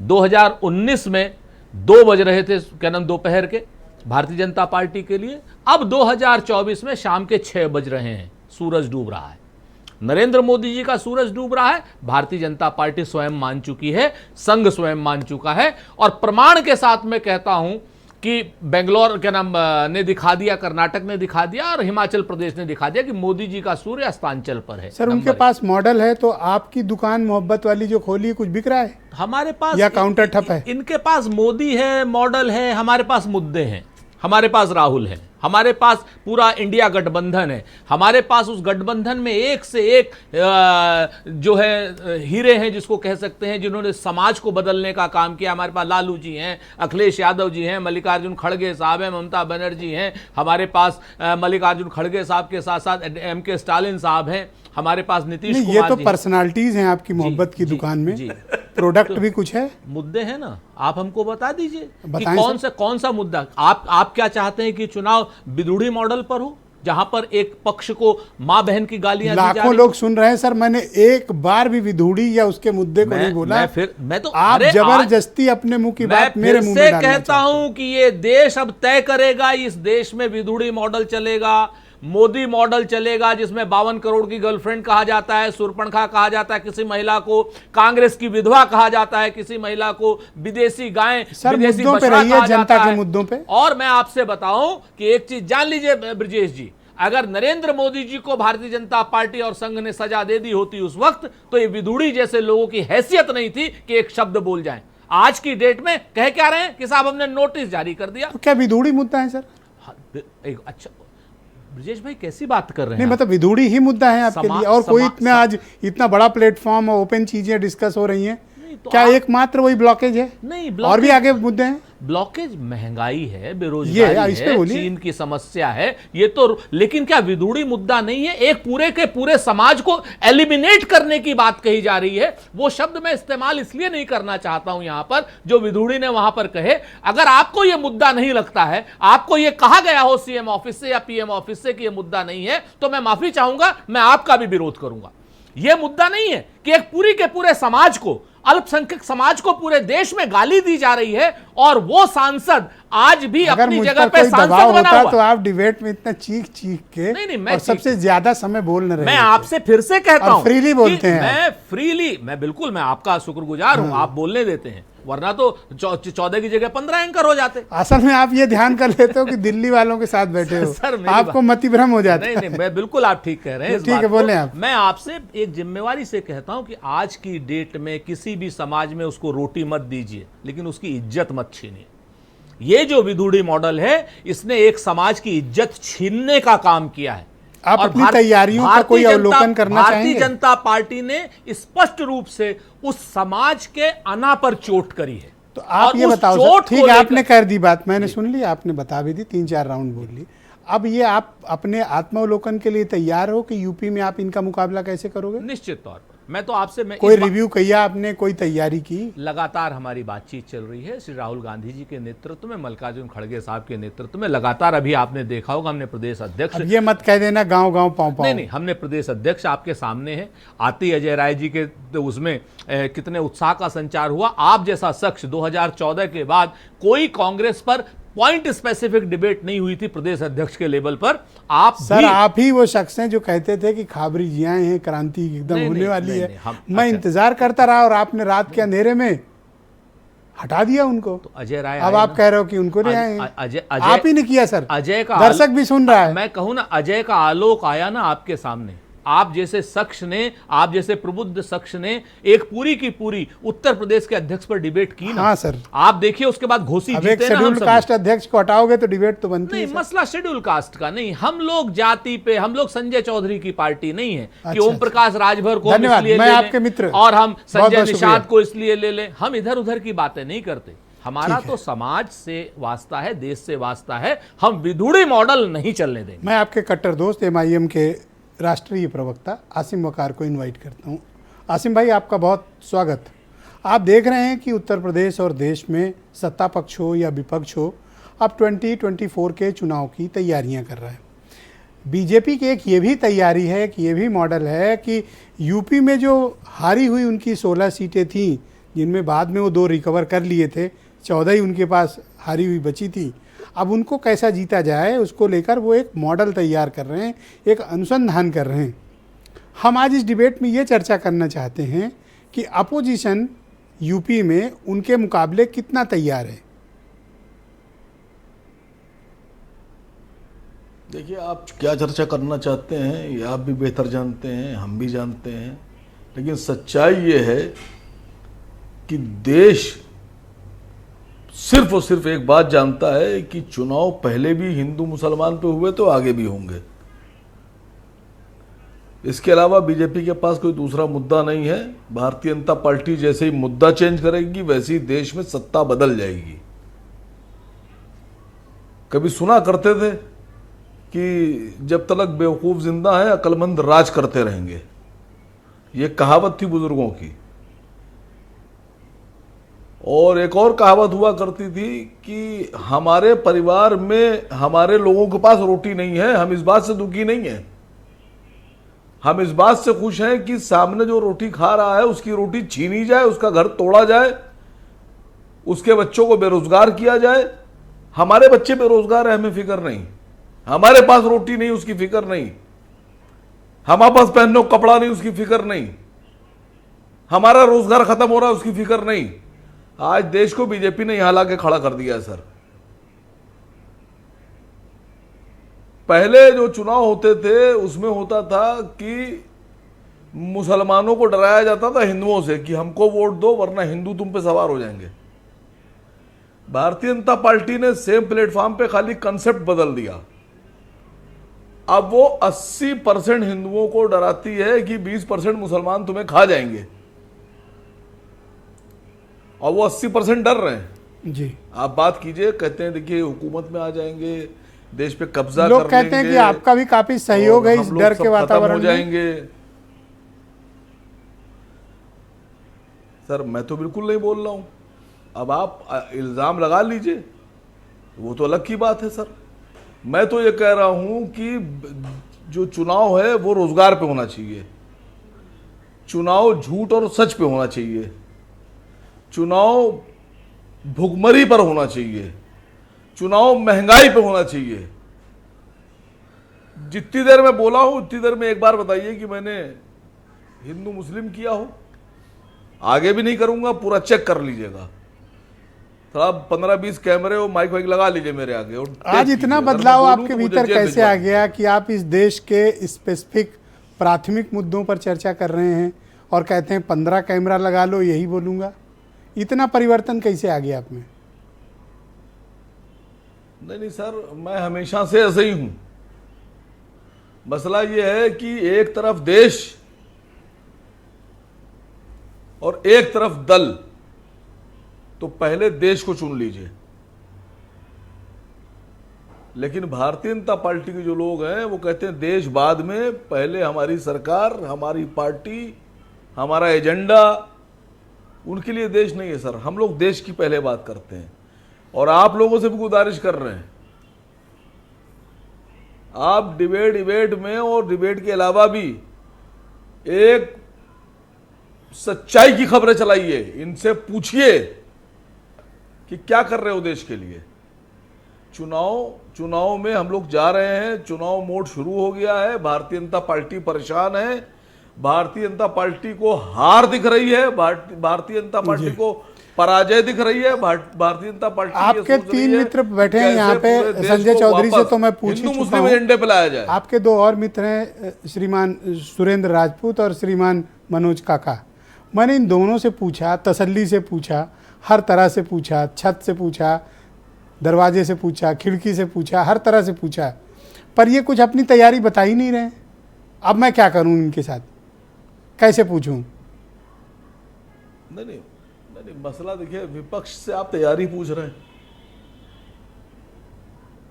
[SPEAKER 11] 2019 में 2 बज रहे थे क्या नाम दोपहर के भारतीय जनता पार्टी के लिए। अब 2024 में शाम के 6 बज रहे हैं, सूरज डूब रहा है। नरेंद्र मोदी जी का सूरज डूब रहा है, भारतीय जनता पार्टी स्वयं मान चुकी है, संघ स्वयं मान चुका है। और प्रमाण के साथ मैं कहता हूं कि बेंगलोर क्या नाम ने दिखा दिया, कर्नाटक ने दिखा दिया और हिमाचल प्रदेश ने दिखा दिया कि मोदी जी का सूर्य अस्तांचल पर है।
[SPEAKER 6] सर उनके पास मॉडल है, तो आपकी दुकान मोहब्बत वाली जो खोली है, कुछ बिक रहा है
[SPEAKER 11] हमारे पास
[SPEAKER 6] या काउंटर ठप है?
[SPEAKER 11] इनके पास मोदी है, मॉडल है, हमारे पास मुद्दे हैं, हमारे पास राहुल है, हमारे पास पूरा इंडिया गठबंधन है, हमारे पास उस गठबंधन में एक से एक जो है हीरे हैं जिसको कह सकते हैं, जिन्होंने समाज को बदलने का काम किया। हमारे पास लालू जी हैं, अखिलेश यादव जी हैं, मल्लिकार्जुन खड़गे साहब हैं, ममता बनर्जी हैं, हमारे पास मल्लिकार्जुन खड़गे साहब के साथ साथ एम.के. स्टालिन साहब हैं, हमारे पास नीतीश कुमार।
[SPEAKER 6] ये तो पर्सनालिटीज हैं आपकी मोहब्बत की दुकान में, प्रोडक्ट भी कुछ है,
[SPEAKER 11] मुद्दे हैं ना, आप हमको बता दीजिए कि
[SPEAKER 6] बताएं
[SPEAKER 11] कौन सा मुद्दा आप क्या चाहते हैं कि चुनाव विदुड़ी मॉडल पर हो, जहां पर एक पक्ष को मां बहन की गालियां दी जा रही।
[SPEAKER 6] लाखों लोग सुन रहे हैं सर, मैंने एक बार भी विधुड़ी या उसके मुद्दे को नहीं बोला।
[SPEAKER 11] मैं तो
[SPEAKER 6] आप जबरदस्ती अपने मुंह की बात मेरे मुंह में डालना
[SPEAKER 11] कहता हूं कि ये देश अब तय करेगा, इस देश में विदुड़ी मॉडल चलेगा, मोदी मॉडल चलेगा, जिसमें 52 करोड़ की गर्लफ्रेंड कहा जाता है, सुरपणखा कहा जाता है किसी महिला को, कांग्रेस की विधवा कहा जाता है किसी महिला को, विदेशी गायें, विदेशी बछड़ा कहा जाता है।
[SPEAKER 6] मुद्दों पे
[SPEAKER 11] और मैं आपसे बताऊं कि एक चीज जान लीजिए ब्रजेश जी, अगर नरेंद्र मोदी जी को भारतीय जनता पार्टी और संघ ने सजा दे दी होती उस वक्त, तो ये विदुड़ी जैसे लोगों की हैसियत नहीं थी कि एक शब्द बोल जाएं। आज की डेट में कह क्या रहे हैं कि साहब हमने नोटिस जारी कर दिया।
[SPEAKER 6] तो क्या विदुड़ी मुद्दा है सर?
[SPEAKER 11] एक अच्छा ब्रजेश भाई कैसी बात कर रहे हैं?
[SPEAKER 6] नहीं मतलब विदुड़ी ही मुद्दा है आपके लिए, और कोई इतना आज इतना बड़ा प्लेटफॉर्म और ओपन चीजें डिस्कस हो रही हैं,
[SPEAKER 11] तो
[SPEAKER 6] क्या एकमात्र वही ब्लॉकेज है?
[SPEAKER 11] नहीं,
[SPEAKER 6] और भी आगे मुद्दे हैं।
[SPEAKER 11] ब्लॉकेज महंगाई है, बेरोजगारी है, चीन की समस्या है, ये तो, लेकिन क्या विदुड़ी मुद्दा नहीं है? एक पूरे के पूरे समाज को एलिमिनेट करने की बात कही जा रही है। वो शब्द मैं इस्तेमाल इसलिए नहीं करना चाहता हूं यहां पर जो विदुड़ी ने वहां पर कहे। अगर आपको यह मुद्दा नहीं लगता है, आपको यह कहा गया हो सीएम ऑफिस से या पीएम ऑफिस से कि यह मुद्दा नहीं है, तो मैं माफी चाहूंगा, मैं आपका भी विरोध करूंगा। यह मुद्दा नहीं है कि एक पूरी के पूरे समाज को, अल्पसंख्यक समाज को पूरे देश में गाली दी जा रही है और वो सांसद आज भी अपनी जगह पे सांसद बना हुआ।
[SPEAKER 6] तो आप डिबेट में इतना चीख के
[SPEAKER 11] नहीं,
[SPEAKER 6] और सबसे ज्यादा समय बोल रहे हैं।
[SPEAKER 11] मैं आपसे फिर से कहता हूं,
[SPEAKER 6] फ्रीली बोलते हैं।
[SPEAKER 11] मैं बिल्कुल, मैं आपका शुक्रगुजार हूं, आप बोलने देते हैं, वरना तो 14 की जगह 15 एंकर हो जाते।
[SPEAKER 6] असल में आप ये ध्यान कर लेते हो कि दिल्ली वालों के साथ बैठे हो, सर आपको मतिभ्रम हो जाता है।
[SPEAKER 11] नहीं, मैं बिल्कुल, आप ठीक कह रहे हैं।
[SPEAKER 6] ठीक है, बोले आप।
[SPEAKER 11] मैं आपसे एक जिम्मेवारी से कहता हूं कि आज की डेट में किसी भी समाज में उसको रोटी मत दीजिए, लेकिन उसकी इज्जत मत छीनिए। ये जो विधुड़ी मॉडल है, इसने एक समाज की इज्जत छीनने का काम किया है।
[SPEAKER 6] आप
[SPEAKER 11] और
[SPEAKER 6] अपनी तैयारियों का कोई अवलोकन करना चाहेंगे?
[SPEAKER 11] भारतीय जनता पार्टी ने स्पष्ट रूप से उस समाज के अना पर चोट करी है।
[SPEAKER 6] तो आप ये बताओ सर, ठीक है, आपने कर दी बात, मैंने सुन ली, आपने बता भी दी, 3-4 राउंड बोल ली। अब ये आप अपने आत्मावलोकन के लिए तैयार हो कि यूपी में आप इनका मुकाबला कैसे करोगे?
[SPEAKER 11] निश्चित तौर पर मैं तो आपसे
[SPEAKER 6] कोई रिव्यू किया आपने, कोई तैयारी की?
[SPEAKER 11] लगातार हमारी बातचीत चल रही है। श्री राहुल गांधी जी के नेतृत्व में, मल्लिकार्जुन खड़गे साहब के नेतृत्व में लगातार, अभी आपने देखा होगा हमने प्रदेश अध्यक्ष,
[SPEAKER 6] अब ये मत कह देना गांव-गांव पाँव।
[SPEAKER 11] नहीं, हमने प्रदेश अध्यक्ष आपके सामने है, आती अजय राय जी के तो उसमें कितने उत्साह का संचार हुआ। आप जैसा शख्स 2014 के बाद कोई कांग्रेस पर पॉइंट स्पेसिफिक डिबेट नहीं हुई थी प्रदेश अध्यक्ष के लेवल पर। आप
[SPEAKER 6] सर आप ही वो शख्स हैं जो कहते थे कि खाबरी जियां हैं, क्रांति एकदम होने वाली है। मैं इंतजार करता रहा और आपने रात के अंधेरे में हटा दिया उनको।
[SPEAKER 11] तो अजय राय,
[SPEAKER 6] अब आप कह रहे हो कि उनको नहीं आए, आप ही ने किया सर।
[SPEAKER 11] अजय का
[SPEAKER 6] दर्शक भी सुन रहा है।
[SPEAKER 11] मैं कहूं ना, अजय का आलोक आया ना आपके सामने। आप जैसे शख्स ने, आप जैसे प्रबुद्ध शख्स ने एक पूरी की पूरी उत्तर प्रदेश के अध्यक्ष पर डिबेट की ना।
[SPEAKER 6] हाँ सर,
[SPEAKER 11] आप देखिए उसके बाद घोषी जीते ना।
[SPEAKER 6] शेड्यूल कास्ट अध्यक्ष को हटाओगे तो डिबेट तो बनती
[SPEAKER 11] नहीं,
[SPEAKER 6] है।
[SPEAKER 11] मसला शेड्यूल कास्ट का नहीं, हम लोग जाति पे, हम लोग संजय चौधरी की पार्टी नहीं है कि ओम प्रकाश राजभर को हम इसलिए ले
[SPEAKER 6] आपके मित्र
[SPEAKER 11] और हम संजय निषाद को इसलिए ले लें। हम इधर उधर की बातें नहीं करते। हमारा तो समाज से वास्ता है, देश से वास्ता है। हम विधुड़ी मॉडल नहीं चलने देंगे।
[SPEAKER 6] मैं आपके कट्टर दोस्त MIM के राष्ट्रीय प्रवक्ता आसिम वकार को इनवाइट करता हूं। आसिम भाई, आपका बहुत स्वागत। आप देख रहे हैं कि उत्तर प्रदेश और देश में सत्ता पक्ष हो या विपक्ष हो, अब 2024 के चुनाव की तैयारियां कर रहा है। बीजेपी की एक ये भी तैयारी है कि ये भी मॉडल है कि यूपी में जो हारी हुई उनकी 16 सीटें थीं, जिनमें बाद में वो 2 रिकवर कर लिए थे, 14 ही उनके पास हारी हुई बची थी, अब उनको कैसा जीता जाए उसको लेकर वो एक मॉडल तैयार कर रहे हैं, एक अनुसंधान कर रहे हैं। हम आज इस डिबेट में ये चर्चा करना चाहते हैं कि अपोजिशन यूपी में उनके मुकाबले कितना तैयार है।
[SPEAKER 12] देखिए, आप क्या चर्चा करना चाहते हैं ये आप भी बेहतर जानते हैं, हम भी जानते हैं, लेकिन सच्चाई ये है कि देश सिर्फ और सिर्फ एक बात जानता है कि चुनाव पहले भी हिंदू मुसलमान पे हुए तो आगे भी होंगे। इसके अलावा बीजेपी के पास कोई दूसरा मुद्दा नहीं है। भारतीय जनता पार्टी जैसे ही मुद्दा चेंज करेगी वैसे ही देश में सत्ता बदल जाएगी। कभी सुना करते थे कि जब तक बेवकूफ जिंदा है अक्लमंद राज करते रहेंगे, ये कहावत थी बुजुर्गों की। और एक और कहावत हुआ करती थी कि हमारे परिवार में हमारे लोगों के पास रोटी नहीं है, हम इस बात से दुखी नहीं हैं, हम इस बात से खुश हैं कि सामने जो रोटी खा रहा है उसकी रोटी छीनी जाए, उसका घर तोड़ा जाए, उसके बच्चों को बेरोजगार किया जाए। हमारे बच्चे बेरोजगार है, हमें फिक्र नहीं। हमारे पास रोटी नहीं, उसकी फिक्र नहीं। हमारे पास पहनने को कपड़ा नहीं, उसकी फिक्र नहीं। हमारा रोजगार खत्म हो रहा है, उसकी फिक्र नहीं। आज देश को बीजेपी ने यहां लाके खड़ा कर दिया है सर। पहले जो चुनाव होते थे उसमें होता था कि मुसलमानों को डराया जाता था हिंदुओं से कि हमको वोट दो वरना हिंदू तुम पे सवार हो जाएंगे। भारतीय जनता पार्टी ने सेम प्लेटफॉर्म पे खाली कंसेप्ट बदल दिया। अब वो 80% हिंदुओं को डराती है कि 20% मुसलमान तुम्हें खा जाएंगे, और वो 80% डर रहे हैं।
[SPEAKER 6] जी,
[SPEAKER 12] आप बात कीजिए, कहते हैं देखिए हुकूमत में आ जाएंगे, देश पे कब्जा
[SPEAKER 6] लोग कहते हैं कि आपका भी काफी सहयोग है इस डर के वातावरण
[SPEAKER 12] हो जाएंगे। सर मैं तो बिल्कुल नहीं बोल रहा हूं। अब आप इल्जाम लगा लीजिए, वो तो अलग की बात है सर। मैं तो ये कह रहा हूं कि जो चुनाव है वो रोजगार पे होना चाहिए, चुनाव झूठ और सच पे होना चाहिए, चुनाव भुखमरी पर होना चाहिए, चुनाव महंगाई पे होना चाहिए। जितनी देर में बोला हूं उतनी देर में एक बार बताइए कि मैंने हिंदू मुस्लिम किया हो। आगे भी नहीं करूंगा, पूरा चेक कर लीजिएगा। थोड़ा 15-20 कैमरे और माइक वाइक लगा लीजिए मेरे आगे। और
[SPEAKER 6] आज इतना बदलाव आपके भीतर कैसे आ गया कि आप इस देश के स्पेसिफिक प्राथमिक मुद्दों पर चर्चा कर रहे हैं और कहते हैं 15 कैमरा लगा लो, यही बोलूंगा। इतना परिवर्तन कैसे आ गया आप में?
[SPEAKER 12] नहीं सर, मैं हमेशा से ऐसे ही हूं। मसला ये है कि एक तरफ देश और एक तरफ दल, तो पहले देश को चुन लीजिए। लेकिन भारतीय जनता पार्टी के जो लोग हैं वो कहते हैं देश बाद में, पहले हमारी सरकार, हमारी पार्टी, हमारा एजेंडा। उनके लिए देश नहीं है सर, हम लोग देश की पहले बात करते हैं। और आप लोगों से भी गुजारिश कर रहे हैं, आप डिबेट में और डिबेट के अलावा भी एक सच्चाई की खबरें चलाइए। इनसे पूछिए कि क्या कर रहे हो देश के लिए। चुनाव में हम लोग जा रहे हैं, चुनाव मोड शुरू हो गया है। भारतीय जनता पार्टी परेशान है, भारतीय जनता पार्टी को हार दिख रही है, भारतीय जनता पार्टी को पराजय दिख रही है। भारतीय जनता पार्टी
[SPEAKER 6] आपके 3 मित्र बैठे हैं यहाँ पे, संजय चौधरी से तो मैं पूछ ही चुका हूं।
[SPEAKER 12] एजेंडे पे लाया जाए।
[SPEAKER 6] आपके 2 और मित्र हैं, श्रीमान सुरेंद्र राजपूत और श्रीमान मनोज काका। मैंने इन दोनों से पूछा, तसल्ली से पूछा, हर तरह से पूछा, छत से पूछा, दरवाजे से पूछा, खिड़की से पूछा, हर तरह से पूछा, पर ये कुछ अपनी तैयारी बता ही नहीं रहे। अब मैं क्या करूं इनके साथ, कैसे पूछूं?
[SPEAKER 12] नहीं, मसला देखिए, विपक्ष से आप तैयारी पूछ रहे हैं।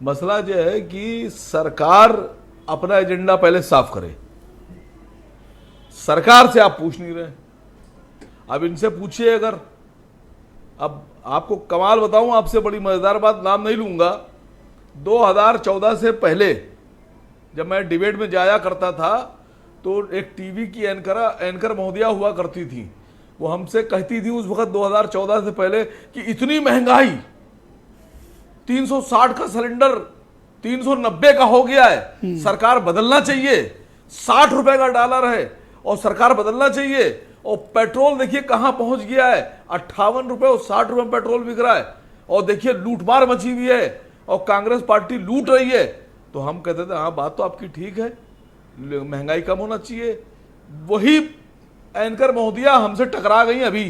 [SPEAKER 12] मसला यह है कि सरकार अपना एजेंडा पहले साफ करे। सरकार से आप पूछ नहीं रहे। अब इनसे पूछिए। अगर अब आपको कमाल बताऊं, आपसे बड़ी मजेदार बात, नाम नहीं लूंगा, 2014 से पहले जब मैं डिबेट में जाया करता था तो एक टीवी की एंकर महोदया हुआ करती थी। वो हमसे कहती थी उस वक्त 2014 से पहले कि इतनी महंगाई, 360 का सिलेंडर 390 का हो गया है, सरकार बदलना चाहिए। 60 रुपए का डॉलर है और सरकार बदलना चाहिए। और पेट्रोल देखिए कहां पहुंच गया है, 58 रुपए और 60 रुपए में पेट्रोल बिक रहा है। और देखिए लूटमार मची हुई है और कांग्रेस पार्टी लूट रही है। तो हम कहते थे हाँ बात तो आपकी ठीक है, महंगाई कम होना चाहिए। वही एंकर महोदया हमसे टकरा गई अभी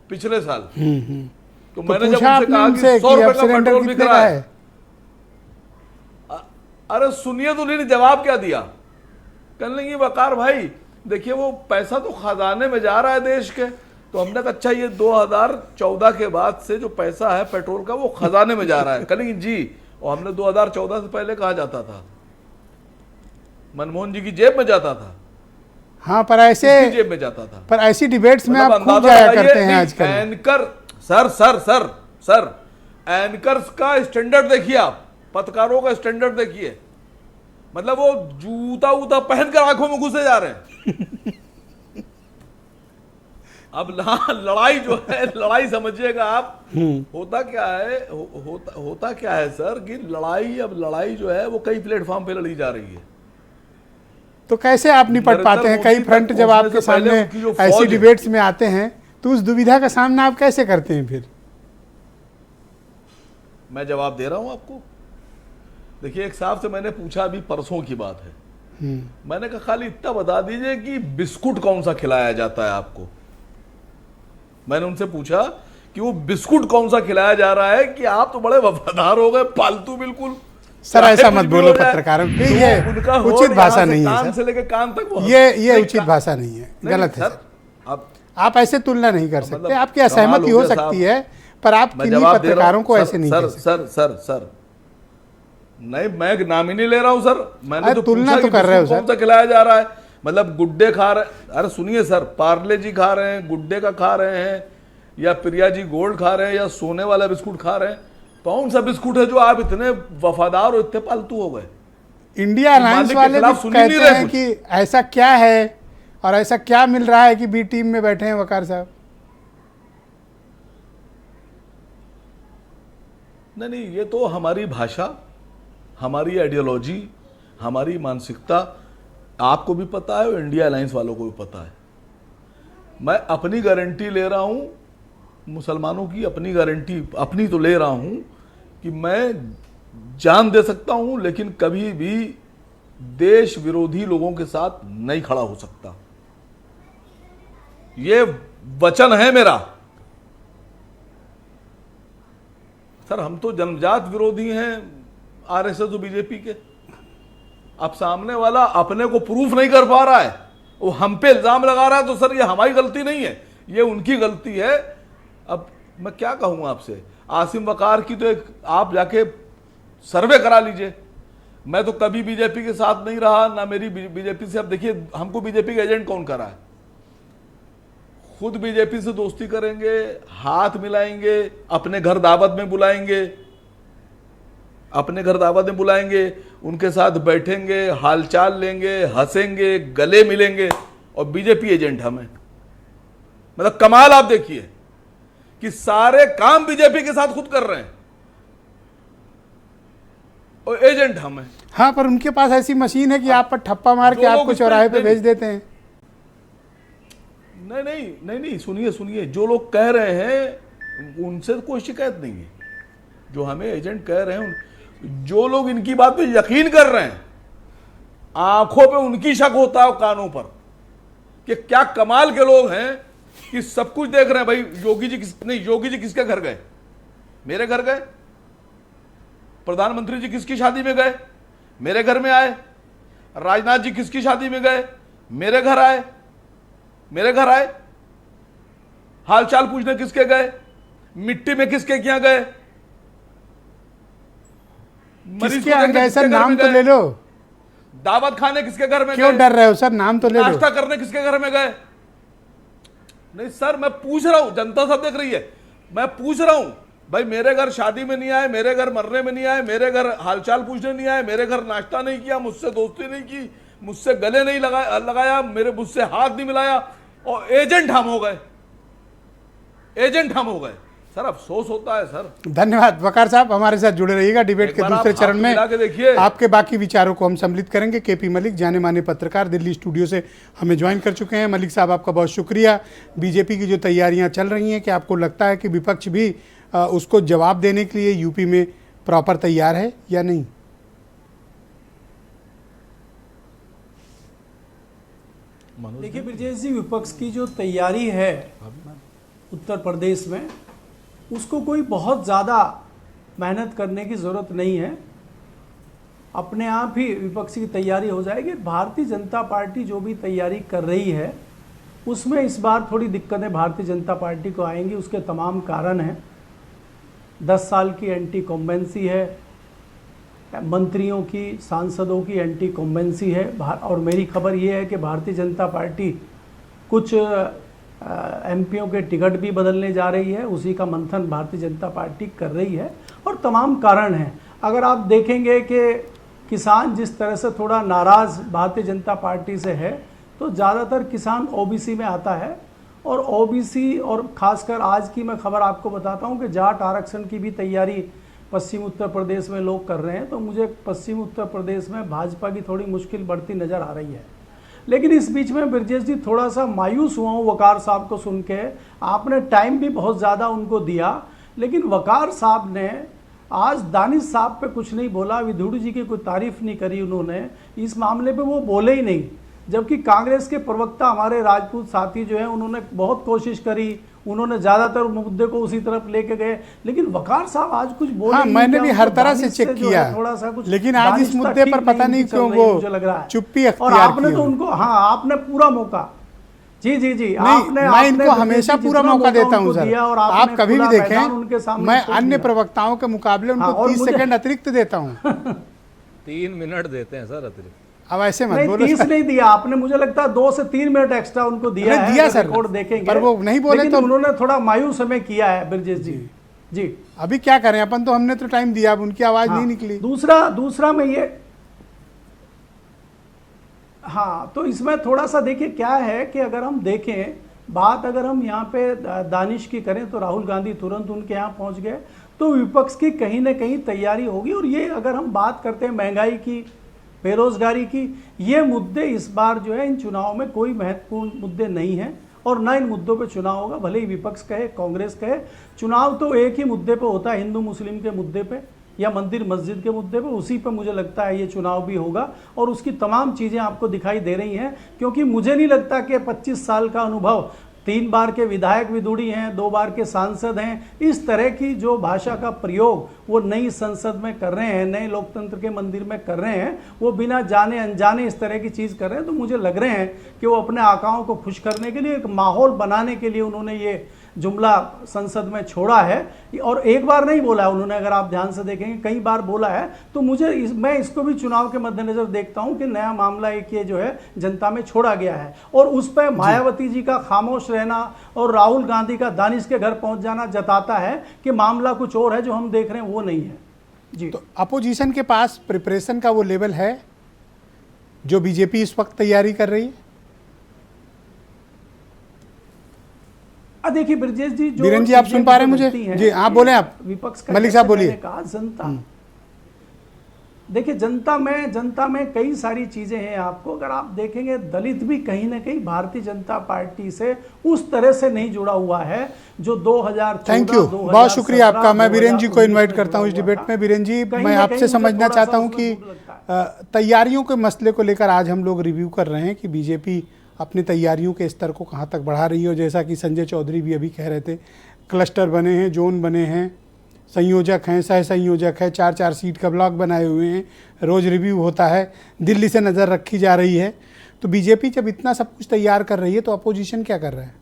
[SPEAKER 12] पिछले साल। तो मैंने जब उनसे कहा कि 100 रुपए का पेट्रोल बिक रहा है, अरे सुनिए तो उन्होंने जवाब क्या दिया। कहने लगी वकार भाई देखिए वो पैसा तो खजाने में जा रहा है देश के। तो हमने कहा अच्छा ये 2014 के बाद से जो पैसा है पेट्रोल का वो खजाने में जा रहा है। कहने जी, और हमने 2014 से पहले कहा जाता था मनमोहन जी की जेब में जाता था।
[SPEAKER 6] हाँ, पर ऐसे
[SPEAKER 12] जेब में जाता था।
[SPEAKER 6] पर ऐसी डिबेट्स में आप खूब जाया करते हैं आजकल।
[SPEAKER 12] एंकर सर एंकर्स का स्टैंडर्ड देखिए, आप पत्रकारों का स्टैंडर्ड देखिए। मतलब वो जूता पहनकर आंखों में घुसे जा रहे हैं। अब लड़ाई जो है, लड़ाई समझिएगा आप, होता क्या है, होता क्या है सर कि लड़ाई जो है वो कई प्लेटफॉर्म पे लड़ी जा रही है।
[SPEAKER 6] तो कैसे आप निपट पाते हैं? कई फ्रंट जब आपके सामने ऐसी डिबेट्स में आते हैं तो उस दुविधा का सामना आप कैसे करते हैं फिर?
[SPEAKER 12] मैं जवाब दे रहा हूं आपको। देखिए एक साहब से मैंने पूछा, अभी परसों की बात है, मैंने कहा खाली इतना बता दीजिए कि बिस्कुट कौन सा खिलाया जाता है आपको। मैंने उनसे पूछा कि वो बिस्कुट कौन सा खिलाया जा रहा है कि आप तो बड़े वफादार हो गए, पालतू बिल्कुल।
[SPEAKER 6] सर ऐसा मत बोलो पत्रकारों को, ये उचित भाषा नहीं है।
[SPEAKER 12] कान से लेकर कान तक
[SPEAKER 6] ये उचित भाषा नहीं है, गलत है सर। आप ऐसे तुलना नहीं कर सकते। आपकी असहमति हो सकती है पर आप किन्हीं पत्रकारों को ऐसे नहीं कर सकते।
[SPEAKER 12] सर नहीं, मैं नाम ही नहीं ले रहा हूं सर। मैंने तो
[SPEAKER 6] तुलना तो कर रहे हो सर।
[SPEAKER 12] कौन सा खिलाया जा रहा है, मतलब गुड्डे खा रहे, अरे सुनिए सर, पार्ले जी खा रहे हैं, गुड्डे का खा रहे हैं, या प्रिया जी गोल्ड खा रहे हैं, या सोने वाला बिस्कुट खा रहे हैं। कौन सा बिस्कुट है जो आप इतने वफादार और इतने पालतू हो गए?
[SPEAKER 6] इंडिया अलायंस वाले भी कहते हैं कि ऐसा क्या है और ऐसा क्या मिल रहा है कि बी टीम में बैठे हैं वकार साहब।
[SPEAKER 12] नहीं, ये तो हमारी भाषा, हमारी आइडियोलॉजी, हमारी मानसिकता आपको भी पता है और इंडिया अलायंस वालों को भी पता है। मैं अपनी गारंटी ले रहा हूं, मुसलमानों की अपनी गारंटी अपनी तो ले रहा हूं कि मैं जान दे सकता हूं लेकिन कभी भी देश विरोधी लोगों के साथ नहीं खड़ा हो सकता। ये वचन है मेरा। सर हम तो जन्मजात विरोधी हैं आरएसएस और बीजेपी के। अब सामने वाला अपने को प्रूफ नहीं कर पा रहा है, वो हम पे इल्जाम लगा रहा है, तो सर ये हमारी गलती नहीं है, ये उनकी गलती है। अब मैं क्या कहूँ आपसे, आसिम वकार की तो एक आप जाके सर्वे करा लीजिए। मैं तो कभी बीजेपी के साथ नहीं रहा, ना मेरी बीजेपी से। अब देखिए हमको बीजेपी का एजेंट कौन करा है, खुद बीजेपी से दोस्ती करेंगे, हाथ मिलाएंगे, अपने घर दावत में बुलाएंगे, अपने घर दावत में बुलाएंगे, उनके साथ बैठेंगे, हालचाल लेंगे, हंसेंगे, गले मिलेंगे, और बीजेपी एजेंट हमें। मतलब कमाल आप देखिए कि सारे काम बीजेपी के साथ खुद कर रहे हैं और एजेंट हमें।
[SPEAKER 6] हाँ, पर उनके पास ऐसी मशीन है कि आप पर ठप्पा मार के आपको चौराहे पे भेज देते हैं।
[SPEAKER 12] नहीं, सुनिए, जो लोग कह रहे हैं उनसे कोई शिकायत नहीं है। जो हमें एजेंट कह रहे हैं, जो लोग इनकी बात पे यकीन कर रहे हैं, आंखों पे उनकी शक होता है और कानों पर, कि क्या कमाल के लोग हैं कि सब कुछ देख रहे हैं। भाई योगी जी किसके घर गए? मेरे घर गए। प्रधानमंत्री जी किसकी शादी में गए? मेरे घर में आए। राजनाथ जी किसकी शादी में गए? मेरे घर आए। हालचाल पूछने किसके गए? मिट्टी में किसके क्या गए?
[SPEAKER 6] किसके यहाँ गए सर? नाम तो ले लो।
[SPEAKER 12] दावत खाने किसके घर में?
[SPEAKER 6] क्यों डर रहे हो सर? नाम तो ले लो।
[SPEAKER 12] नाश्ता करने किसके घर में गए? नहीं सर, मैं पूछ रहा हूं, जनता सब देख रही है, मैं पूछ रहा हूं। भाई मेरे घर शादी में नहीं आए, मेरे घर मरने में नहीं आए, मेरे घर हालचाल पूछने नहीं आए, मेरे घर नाश्ता नहीं किया, मुझसे दोस्ती नहीं की, मुझसे गले नहीं लगाया, मुझसे हाथ नहीं मिलाया, और एजेंट हम हो गए। सर अफसोस होता है सर।
[SPEAKER 6] धन्यवाद वकार साहब, हमारे साथ जुड़े रहिएगा। डिबेट के दूसरे चरण में आपके बाकी विचारों को हम सम्मिलित करेंगे। केपी मलिक, जाने माने पत्रकार, दिल्ली स्टूडियो से हमें ज्वाइन कर चुके हैं। मलिक साहब आपका बहुत शुक्रिया। बीजेपी की जो तैयारियां चल रही हैं, क्या आपको लगता है कि विपक्ष भी उसको जवाब देने के लिए यूपी में प्रॉपर तैयार है या नहीं?
[SPEAKER 13] देखिए ब्रजेश जी, विपक्ष की जो तैयारी है उत्तर प्रदेश में, उसको कोई बहुत ज़्यादा मेहनत करने की ज़रूरत नहीं है, अपने आप ही विपक्ष की तैयारी हो जाएगी। भारतीय जनता पार्टी जो भी तैयारी कर रही है, उसमें इस बार थोड़ी दिक्कतें भारतीय जनता पार्टी को आएंगी। उसके तमाम कारण हैं। 10 साल की एंटी कॉम्बेंसी है, मंत्रियों की, सांसदों की एंटी कॉम्बेंसी है, और मेरी खबर ये है कि भारतीय जनता पार्टी कुछ एमपीओ के टिकट भी बदलने जा रही है। उसी का मंथन भारतीय जनता पार्टी कर रही है, और तमाम कारण हैं। अगर आप देखेंगे कि किसान जिस तरह से थोड़ा नाराज़ भारतीय जनता पार्टी से है, तो ज़्यादातर किसान ओबीसी में आता है, और ओबीसी, और ख़ासकर आज की मैं खबर आपको बताता हूं कि जाट आरक्षण की भी तैयारी पश्चिम उत्तर प्रदेश में लोग कर रहे हैं। तो मुझे पश्चिम उत्तर प्रदेश में भाजपा की थोड़ी मुश्किल बढ़ती नज़र आ रही है। लेकिन इस बीच में ब्रजेश जी थोड़ा सा मायूस हुआ हूँ वकार साहब को सुन के। आपने टाइम भी बहुत ज़्यादा उनको दिया, लेकिन वकार साहब ने आज दानिश साहब पे कुछ नहीं बोला, विधुड़ जी की कोई तारीफ़ नहीं करी उन्होंने, इस मामले पे वो बोले ही नहीं। जबकि कांग्रेस के प्रवक्ता हमारे राजपूत साथी जो हैं, उन्होंने बहुत कोशिश करी, उन्होंने ज़्यादातर मुद्दे को उसी तरफ लेके गए, लेकिन वकार साहब आज कुछ बोले।
[SPEAKER 6] हाँ, मैंने भी हर तरह से चेक किया,
[SPEAKER 13] थोड़ा सा कुछ,
[SPEAKER 6] लेकिन आज इस मुद्दे पर पता नहीं क्यों वो चुप्पी अख्तियार की।
[SPEAKER 13] और आपने तो उनको, हाँ आपने पूरा मौका, जी
[SPEAKER 6] आपने, मैं इनको हमेशा पूरा मौका देता हूँ सर। आप कभी भी देखें, मैं अन्य प्रवक्ताओं के मुकाबले उनको 30 सेकंड अतिरिक्त देता हूँ।
[SPEAKER 11] 3 मिनट देते हैं सर अतिरिक्त।
[SPEAKER 6] अब ऐसे मत बोलो।
[SPEAKER 13] 30 नहीं दिया आपने, मुझे लगता है 2 से 3 मिनट एक्स्ट्रा उनको दिया है।
[SPEAKER 6] दिया सर,
[SPEAKER 13] रिकॉर्ड देखेंगे,
[SPEAKER 6] पर वो नहीं बोले तो
[SPEAKER 13] उन्होंने थोड़ा मायूस हमें किया है ब्रजेश जी।
[SPEAKER 6] अभी क्या करें अपन, तो हमने तो टाइम दिया, अब उनकी आवाज नहीं निकली।
[SPEAKER 13] दूसरा में ये, हाँ, तो इसमें थोड़ा सा देखिए क्या है कि अगर हम देखें बात, अगर हम यहाँ पे दानिश की करें तो राहुल गांधी तुरंत उनके यहाँ पहुँच गए, तो विपक्ष की कहीं ना कहीं तैयारी होगी। और ये अगर हम बात करते हैं महंगाई की, बेरोजगारी की, ये मुद्दे इस बार जो है इन चुनाव में कोई महत्वपूर्ण मुद्दे नहीं हैं, और ना इन मुद्दों पे चुनाव होगा। भले ही विपक्ष कहे, कांग्रेस कहे, चुनाव तो एक ही मुद्दे पे होता है, हिंदू मुस्लिम के मुद्दे पे या मंदिर मस्जिद के मुद्दे पे, उसी पे मुझे लगता है ये चुनाव भी होगा। और उसकी तमाम चीज़ें आपको दिखाई दे रही हैं, क्योंकि मुझे नहीं लगता कि 25 साल का अनुभव 3 बार के विधायक विदुड़ी हैं, 2 बार के सांसद हैं। इस तरह की जो भाषा का प्रयोग वो नई संसद में कर रहे हैं, नए लोकतंत्र के मंदिर में कर रहे हैं, वो बिना जाने अनजाने इस तरह की चीज़ कर रहे हैं। तो मुझे लग रहे हैं कि वो अपने आकाओं को खुश करने के लिए, एक माहौल बनाने के लिए उन्होंने ये जुमला संसद में छोड़ा है। और एक बार नहीं बोला है उन्होंने, अगर आप ध्यान से देखेंगे कई बार बोला है। तो मैं इसको भी चुनाव के मद्देनजर देखता हूं कि नया मामला एक ये जो है जनता में छोड़ा गया है, और उस पर मायावती जी का खामोश रहना और राहुल गांधी का दानिश के घर पहुंच जाना जताता है कि मामला कुछ और है, जो हम देख रहे हैं वो नहीं है। जी,
[SPEAKER 6] तो अपोजिशन के पास प्रिपरेशन का वो लेवल है जो बीजेपी इस वक्त तैयारी कर रही है?
[SPEAKER 13] देखिए ब्रजेश जी, जो
[SPEAKER 6] बीरेन जी आप सुन पा रहे हैं मुझे? जी आप बोले, आप
[SPEAKER 13] विपक्ष का
[SPEAKER 6] मलिक साहब बोलिए।
[SPEAKER 13] कहा जनता, देखिए जनता में कई सारी चीजें हैं। आपको अगर आप देखेंगे, दलित भी कहीं ना कहीं भारतीय जनता पार्टी से उस तरह से नहीं जुड़ा हुआ है जो 2014।
[SPEAKER 6] थैंक यू, बहुत शुक्रिया आपका। मैं बीरेन जी को इनवाइट करता हूं इस डिबेट में। बीरेन जी, मैं आपसे समझना चाहता हूं कि तैयारियों के मसले को लेकर आज हम लोग रिव्यू कर रहे हैं कि बीजेपी अपनी तैयारियों के स्तर को कहां तक बढ़ा रही है। और जैसा कि संजय चौधरी भी अभी कह रहे थे, क्लस्टर बने हैं, जोन बने हैं, संयोजक हैं, सह संयोजक है, 4-4 सीट का ब्लॉक बनाए हुए हैं, रोज़ रिव्यू होता है, दिल्ली से नज़र रखी जा रही है। तो बीजेपी जब इतना सब कुछ तैयार कर रही है तो अपोजिशन क्या कर रहा है?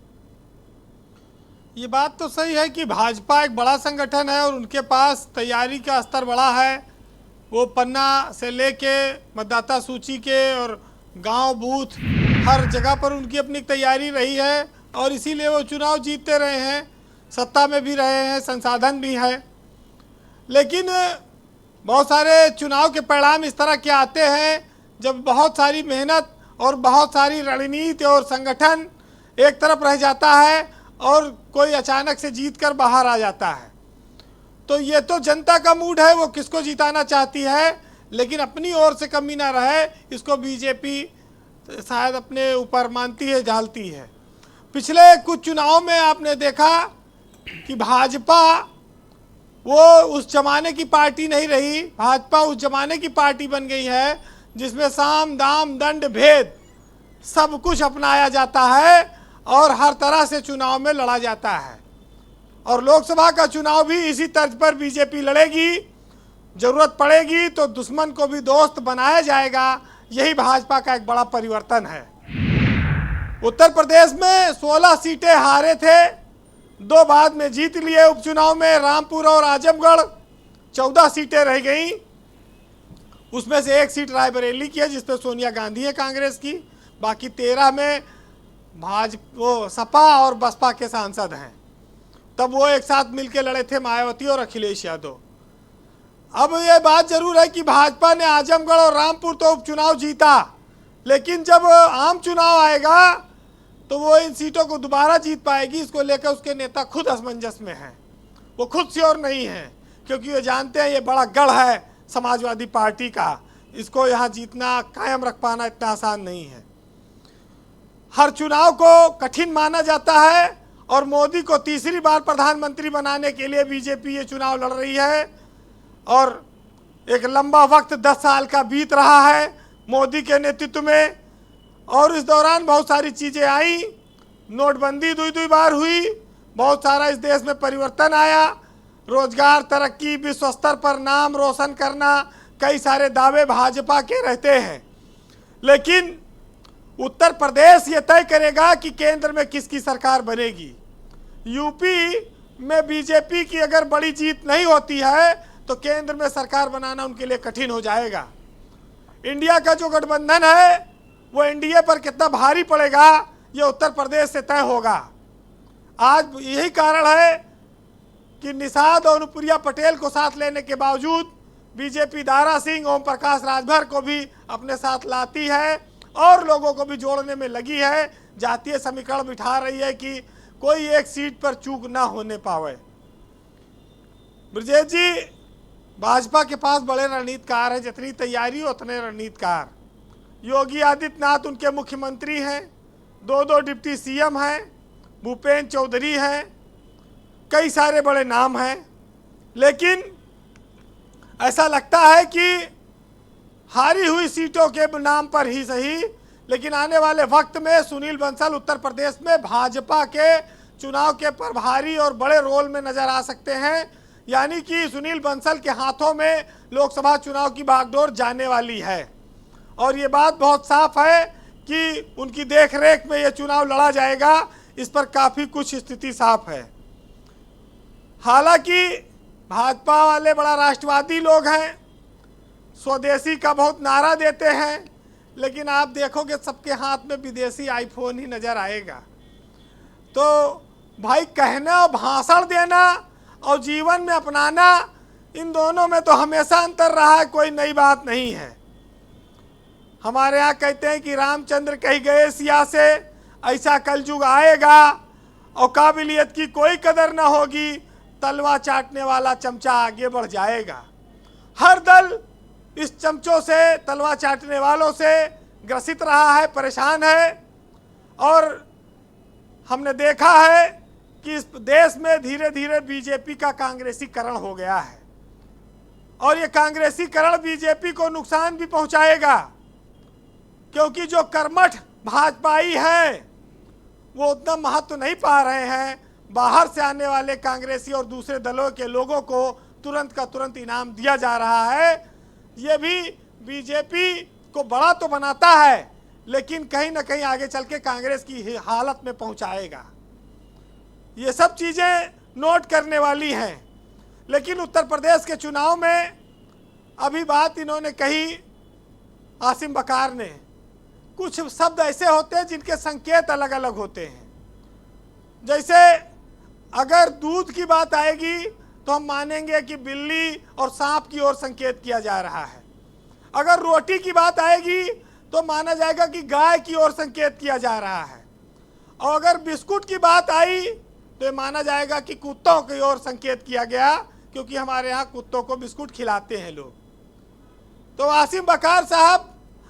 [SPEAKER 14] ये बात तो सही है कि भाजपा एक बड़ा संगठन है और उनके पास तैयारी का स्तर बड़ा है। वो पन्ना से लेके मतदाता सूची के और गांव बूथ हर जगह पर उनकी अपनी तैयारी रही है, और इसीलिए वो चुनाव जीतते रहे हैं, सत्ता में भी रहे हैं, संसाधन भी है। लेकिन बहुत सारे चुनाव के परिणाम इस तरह के आते हैं जब बहुत सारी मेहनत और बहुत सारी रणनीति और संगठन एक तरफ रह जाता है और कोई अचानक से जीत कर बाहर आ जाता है। तो ये तो जनता का मूड है, वो किसको जिताना चाहती है, लेकिन अपनी ओर से कमी ना रहे, इसको बीजेपी शायद अपने ऊपर मानती है, झालती है। पिछले कुछ चुनाव में आपने देखा कि भाजपा वो उस जमाने की पार्टी नहीं रही। भाजपा उस जमाने की पार्टी बन गई है जिसमें साम दाम दंड भेद सब कुछ अपनाया जाता है और हर तरह से चुनाव में लड़ा जाता है। और लोकसभा का चुनाव भी इसी तर्ज पर बीजेपी लड़ेगी। जरूरत पड़ेगी तो दुश्मन को भी दोस्त बनाया जाएगा। यही भाजपा का एक बड़ा परिवर्तन है। उत्तर प्रदेश में 16 सीटें हारे थे, 2 बाद में जीत लिए। उपचुनाव में रामपुर और आजमगढ़ 14 सीटें रह गईं। उसमें से 1 सीट रायबरेली की है जिसपे सोनिया गांधी है कांग्रेस की। बाकी 13 में भाजपा, सपा और बसपा के सांसद हैं। तब वो एक साथ मिलकर लड़े थे, मायावती और अखिलेश यादव। अब ये बात जरूर है कि भाजपा ने आजमगढ़ और रामपुर तो उपचुनाव जीता, लेकिन जब आम चुनाव आएगा तो वो इन सीटों को दोबारा जीत पाएगी, इसको लेकर उसके नेता खुद असमंजस में हैं। वो खुद श्योर नहीं है, क्योंकि वो जानते हैं ये बड़ा गढ़ है समाजवादी पार्टी का, इसको यहाँ जीतना, कायम रख पाना इतना आसान नहीं है। हर चुनाव को कठिन माना जाता है और मोदी को तीसरी बार प्रधानमंत्री बनाने के लिए बीजेपी ये चुनाव लड़ रही है। और एक लंबा वक्त 10 साल का बीत रहा है मोदी के नेतृत्व में, और इस दौरान बहुत सारी चीज़ें आई। नोटबंदी 2 बार हुई, बहुत सारा इस देश में परिवर्तन आया, रोजगार, तरक्की, विश्व स्तर पर नाम रोशन करना, कई सारे दावे भाजपा के रहते हैं। लेकिन उत्तर प्रदेश ये तय करेगा कि केंद्र में किसकी सरकार बनेगी। यूपी में बीजेपी की अगर बड़ी जीत नहीं होती है तो केंद्र में सरकार बनाना उनके लिए कठिन हो जाएगा। इंडिया का जो गठबंधन है वो एनडीए पर कितना भारी पड़ेगा ये उत्तर प्रदेश से तय होगा। आज यही कारण है कि निषाद और अनुप्रिया पटेल को साथ लेने के बावजूद बीजेपी दारा सिंह, ओम प्रकाश राजभर को भी अपने साथ लाती है और लोगों को भी जोड़ने में लगी है। जातीय समीकरण बिठा रही है कि कोई एक सीट पर चूक ना होने पावे। ब्रजेश जी, भाजपा के पास बड़े रणनीतिकार हैं, जितनी तैयारी उतने रणनीतिकार। योगी आदित्यनाथ उनके मुख्यमंत्री हैं, 2 डिप्टी सीएम हैं, भूपेंद्र चौधरी हैं, कई सारे बड़े नाम हैं। लेकिन ऐसा लगता है कि हारी हुई सीटों के नाम पर ही सही लेकिन आने वाले वक्त में सुनील बंसल उत्तर प्रदेश में भाजपा के चुनाव के प्रभारी और बड़े रोल में नजर आ सकते हैं। यानी कि सुनील बंसल के हाथों में लोकसभा चुनाव की बागडोर जाने वाली है और ये बात बहुत साफ है कि उनकी देखरेख में ये चुनाव लड़ा जाएगा। इस पर काफ़ी कुछ स्थिति साफ है। हालांकि भाजपा वाले बड़ा राष्ट्रवादी लोग हैं, स्वदेशी का बहुत नारा देते हैं, लेकिन आप देखोगे सबके हाथ में विदेशी आईफोन ही नज़र आएगा। तो भाई कहना और भाषण देना और जीवन में अपनाना, इन दोनों में तो हमेशा अंतर रहा है, कोई नई बात नहीं है। हमारे यहाँ कहते हैं कि रामचंद्र कहीं गए सिया से, ऐसा कलयुग आएगा और काबिलियत की कोई कदर ना होगी, तलवा चाटने वाला चमचा आगे बढ़ जाएगा। हर दल इस चमचों से, तलवा चाटने वालों से ग्रसित रहा है, परेशान है। और हमने देखा है कि इस देश में धीरे धीरे बीजेपी का कांग्रेसीकरण हो गया है और ये कांग्रेसीकरण बीजेपी को नुकसान भी पहुंचाएगा, क्योंकि जो कर्मठ भाजपाई हैं वो उतना महत्व नहीं पा रहे हैं। बाहर से आने वाले कांग्रेसी और दूसरे दलों के लोगों को तुरंत का तुरंत इनाम दिया जा रहा है। ये भी बीजेपी को बड़ा तो बनाता है, लेकिन कहीं ना कहीं आगे चल के कांग्रेस की हालत में पहुंचाएगा। ये सब चीज़ें नोट करने वाली हैं। लेकिन उत्तर प्रदेश के चुनाव में अभी बात इन्होंने कही, आसिम बकार ने, कुछ शब्द ऐसे होते हैं जिनके संकेत अलग अलग होते हैं। जैसे अगर दूध की बात आएगी तो हम मानेंगे कि बिल्ली और सांप की ओर संकेत किया जा रहा है। अगर रोटी की बात आएगी तो माना जाएगा कि गाय की ओर संकेत किया जा रहा है। और अगर बिस्कुट की बात आई तो ये माना जाएगा कि कुत्तों की ओर संकेत किया गया, क्योंकि हमारे यहाँ कुत्तों को बिस्कुट खिलाते हैं लोग। तो आसिम बकार साहब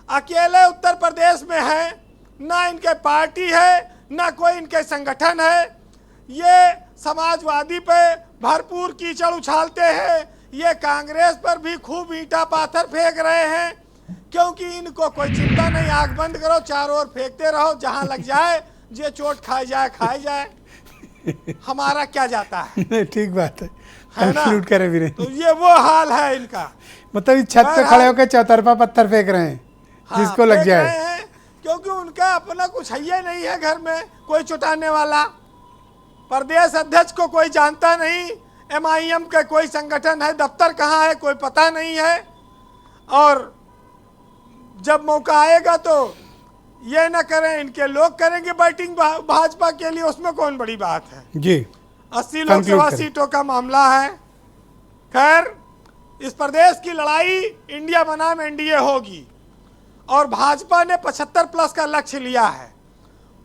[SPEAKER 14] अकेले उत्तर प्रदेश में हैं, ना इनके पार्टी है, ना कोई इनके संगठन है। ये समाजवादी पे भरपूर कीचड़ उछालते हैं, ये कांग्रेस पर भी खूब ईंटा पाथर फेंक रहे हैं, क्योंकि इनको कोई चिंता नहीं। आंख बंद करो, चारों ओर फेंकते रहो, जहां लग जाए, जे चोट खाई जाए हमारा क्या जाता है।
[SPEAKER 6] ठीक बात है
[SPEAKER 14] ना?
[SPEAKER 6] करें वीरें।
[SPEAKER 14] तो ये वो हाल है इनका।
[SPEAKER 6] मतलब इस छत पे खड़े होकर चौतरफा पत्थर फेंक रहे हैं, जिसको लग जाए,
[SPEAKER 14] क्योंकि उनका अपना कुछ है नहीं है घर में कोई चुटाने वाला। प्रदेश अध्यक्ष को कोई जानता नहीं, MIM का कोई संगठन है, दफ्तर कहाँ है कोई पता नहीं है। और जब मौका आएगा तो ये ना करें, इनके लोग करेंगे बैटिंग भाजपा के लिए, उसमें कौन बड़ी बात है
[SPEAKER 6] जी।
[SPEAKER 14] 80 लोकसभा सीटों का मामला है। खैर, इस प्रदेश की लड़ाई इंडिया बनाम NDA होगी और भाजपा ने 75+ का लक्ष्य लिया है,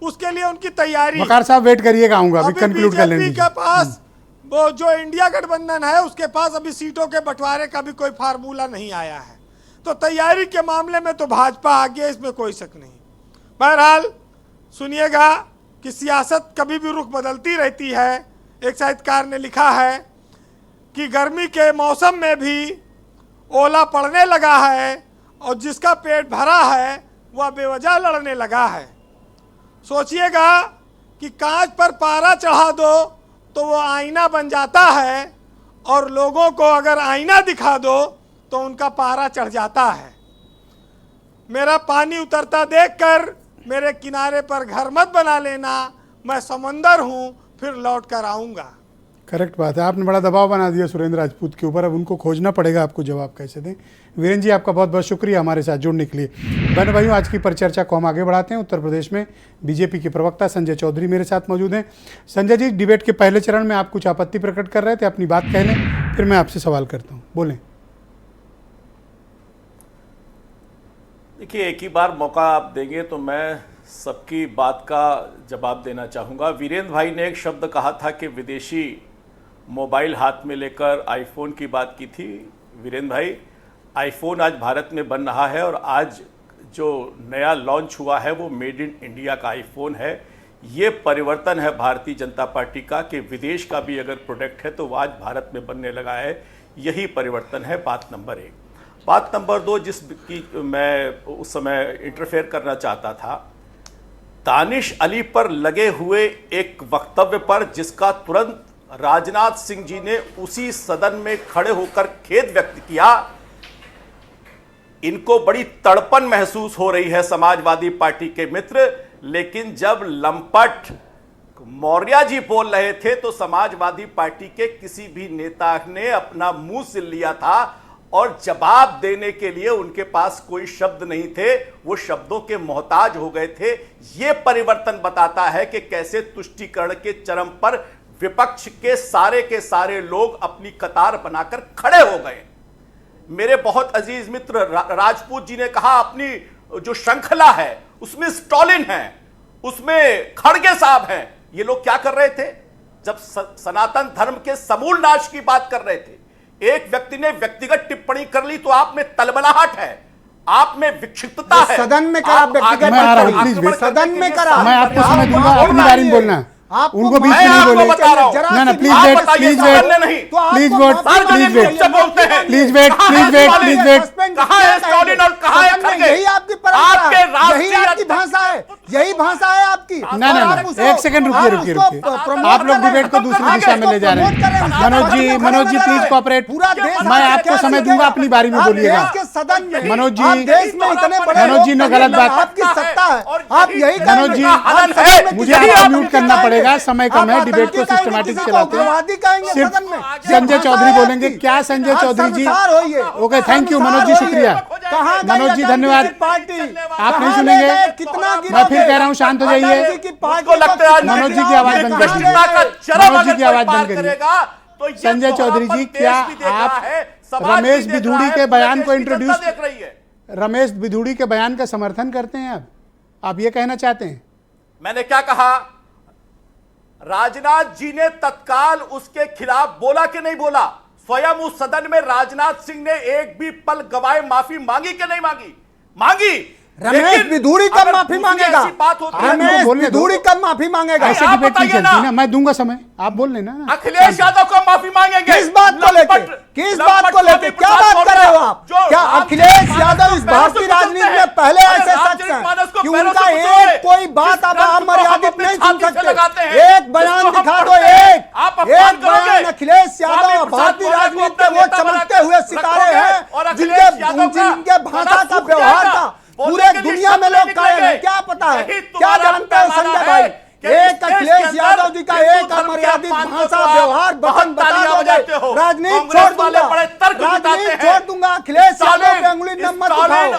[SPEAKER 14] उसके लिए उनकी तैयारी।
[SPEAKER 6] बकार साहब वेट करिएगा, आऊंगा अभी कंक्लूड कर लेंगे।
[SPEAKER 14] के पास वो जो इंडिया गठबंधन है उसके पास अभी सीटों के बंटवारे का भी कोई फार्मूला नहीं आया है, तो तैयारी के मामले में तो भाजपा आगे, इसमें कोई शक नहीं। बहरहाल सुनिएगा कि सियासत कभी भी रुख बदलती रहती है। एक साहित्यकार ने लिखा है कि गर्मी के मौसम में भी ओला पड़ने लगा है और जिसका पेट भरा है वह बेवजह लड़ने लगा है। सोचिएगा कि कांच पर पारा चढ़ा दो तो वो आईना बन जाता है, और लोगों को अगर आईना दिखा दो तो उनका पारा चढ़ जाता है। मेरा पानी उतरता देखकर मेरे किनारे पर घर मत बना लेना, मैं समंदर हूँ, फिर लौट कर आऊँगा।
[SPEAKER 6] करेक्ट बात है। आपने बड़ा दबाव बना दिया सुरेंद्र राजपूत के ऊपर, अब उनको खोजना पड़ेगा आपको जवाब कैसे दें। वीरेंद्र जी, आपका बहुत बहुत शुक्रिया हमारे साथ जुड़ने के लिए। बहनों भाइयों, आज की परिचर्चा को हम आगे बढ़ाते हैं। उत्तर प्रदेश में बीजेपी के प्रवक्ता संजय चौधरी मेरे साथ मौजूद हैं। संजय जी, डिबेट के पहले चरण में आप कुछ आपत्ति प्रकट कर रहे थे, अपनी बात कह लें, फिर मैं आपसे सवाल करता हूँ, बोलें।
[SPEAKER 9] देखिए, एक ही बार मौका आप देंगे तो मैं सबकी बात का जवाब देना चाहूँगा। वीरेंद्र भाई ने एक शब्द कहा था कि विदेशी मोबाइल हाथ में लेकर आईफोन की बात की थी। वीरेंद्र भाई, आईफोन आज भारत में बन रहा है और आज जो नया लॉन्च हुआ है वो मेड इन इंडिया का आईफोन है। ये परिवर्तन है भारतीय जनता पार्टी का कि विदेश का भी अगर प्रोडक्ट है तो वो आज भारत में बनने लगा है। यही परिवर्तन है, बात नंबर 1। बात नंबर 2 जिसकी मैं उस समय इंटरफेयर करना चाहता था, दानिश अली पर लगे हुए एक वक्तव्य पर जिसका तुरंत राजनाथ सिंह जी ने उसी सदन में खड़े होकर खेद व्यक्त किया। इनको बड़ी तड़पन महसूस हो रही है समाजवादी पार्टी के मित्र, लेकिन जब लंपट मौर्य जी बोल रहे थे तो समाजवादी पार्टी के किसी भी नेता ने अपना मुंह सिल लिया था और जवाब देने के लिए उनके पास कोई शब्द नहीं थे, वो शब्दों के मोहताज हो गए थे। यह परिवर्तन बताता है कि कैसे तुष्टीकरण के चरम पर विपक्ष के सारे लोग अपनी कतार बनाकर खड़े हो गए। मेरे बहुत अजीज मित्र राजपूत जी ने कहा अपनी जो श्रृंखला है उसमें स्टॉलिन है, उसमें खड़गे साहब हैं। ये लोग क्या कर रहे थे जब सनातन धर्म के समूल नाश की बात कर रहे थे? एक व्यक्ति ने व्यक्तिगत टिप्पणी कर ली तो आप में तलबलाहट है, आप में विक्षिप्तता है।
[SPEAKER 10] सदन में करा व्यक्तिगत, सदन में करा।
[SPEAKER 6] मैं आपको समय दूंगा, अपनी बारी में बोलना। उनको बीच में नहीं बोले। ना please wait, please wait, please vote, please wait, please wait, please wait, please wait.
[SPEAKER 9] कहां है स्टॉलिन और कहां है खड़गे?
[SPEAKER 10] यही आपकी परंपरा है, यही आपकी भाषा है, यही भाषा है आपकी।
[SPEAKER 6] ना एक सेकंड रुकिए। आप लोग डिबेट को दूसरी दिशा में ले जा रहे हैं। Manoj ji please cooperate. मैं आपको समय दूंगा, अपनी बारी में बोलिएगा। मनोज जी ने गलत बात।
[SPEAKER 10] आपकी सत्ता है, आप यही
[SPEAKER 6] मनोज जी मुझे आपको म्यूट करना पड़ेगा, समय कम है, डिबेट को सिस्टमैटिक चलाते हैं। सिर्फ संजय चौधरी बोलेंगे। क्या संजय चौधरी जी? Okay, thank you Manoj ji, शुक्रिया। मनोज जी धन्यवाद। आप नहीं सुनेंगे, मैं फिर कह रहा हूँ शांत हो जाइए। मनोज जी की आवाज बंद कर दीजिए, मनोज जी की आवाज बंद करिए। संजय चौधरी जी, क्या आप रमेश बिधूड़ी के बयान को इंट्रोड्यूस, रमेश बिधूड़ी के बयान का समर्थन करते हैं? आप ये कहना चाहते हैं?
[SPEAKER 9] मैंने क्या कहा? राजनाथ जी ने तत्काल उसके खिलाफ बोला कि नहीं बोला? स्वयं उस सदन में राजनाथ सिंह ने एक भी पल गवाए माफी मांगी कि नहीं मांगी? मांगी।
[SPEAKER 10] रमेश बिधूड़ी कब माफी मांगेगा? रमेश बिधूड़ी कब माफी मांगेगा?
[SPEAKER 6] ऐसे डिबेट नहीं चलती ना, मैं दूंगा समय, आप बोल लेना ना।
[SPEAKER 9] अखिलेश यादव को माफी मांगेंगे?
[SPEAKER 10] किस बात को लेके? किस बात को लेके? क्या बात कर रहे हो आप? क्या अखिलेश यादव इस भारतीय राजनीति में पहले ऐसे शख्स हैं कि उनका एक कोई बात आप अमर्यादित नहीं सुन सकते? एक बयान दिखा दो, एक बयान। अखिलेश यादव भारतीय राजनीति के वो चमकते हुए सितारे हैं जिनके भाषा का, व्यवहार का पूरे दुनिया में लोग कायल हैं। क्या पता है, क्या जानते हैं संजय भाई? एक अखिलेश यादव जी का एक अमर्यादित भाषा, व्यवहार, बटन बता दोगे, राजनीति छोड़ दूंगा, राजनीति छोड़ दूंगा। अखिलेश यादव पे उंगली मत उठाओ,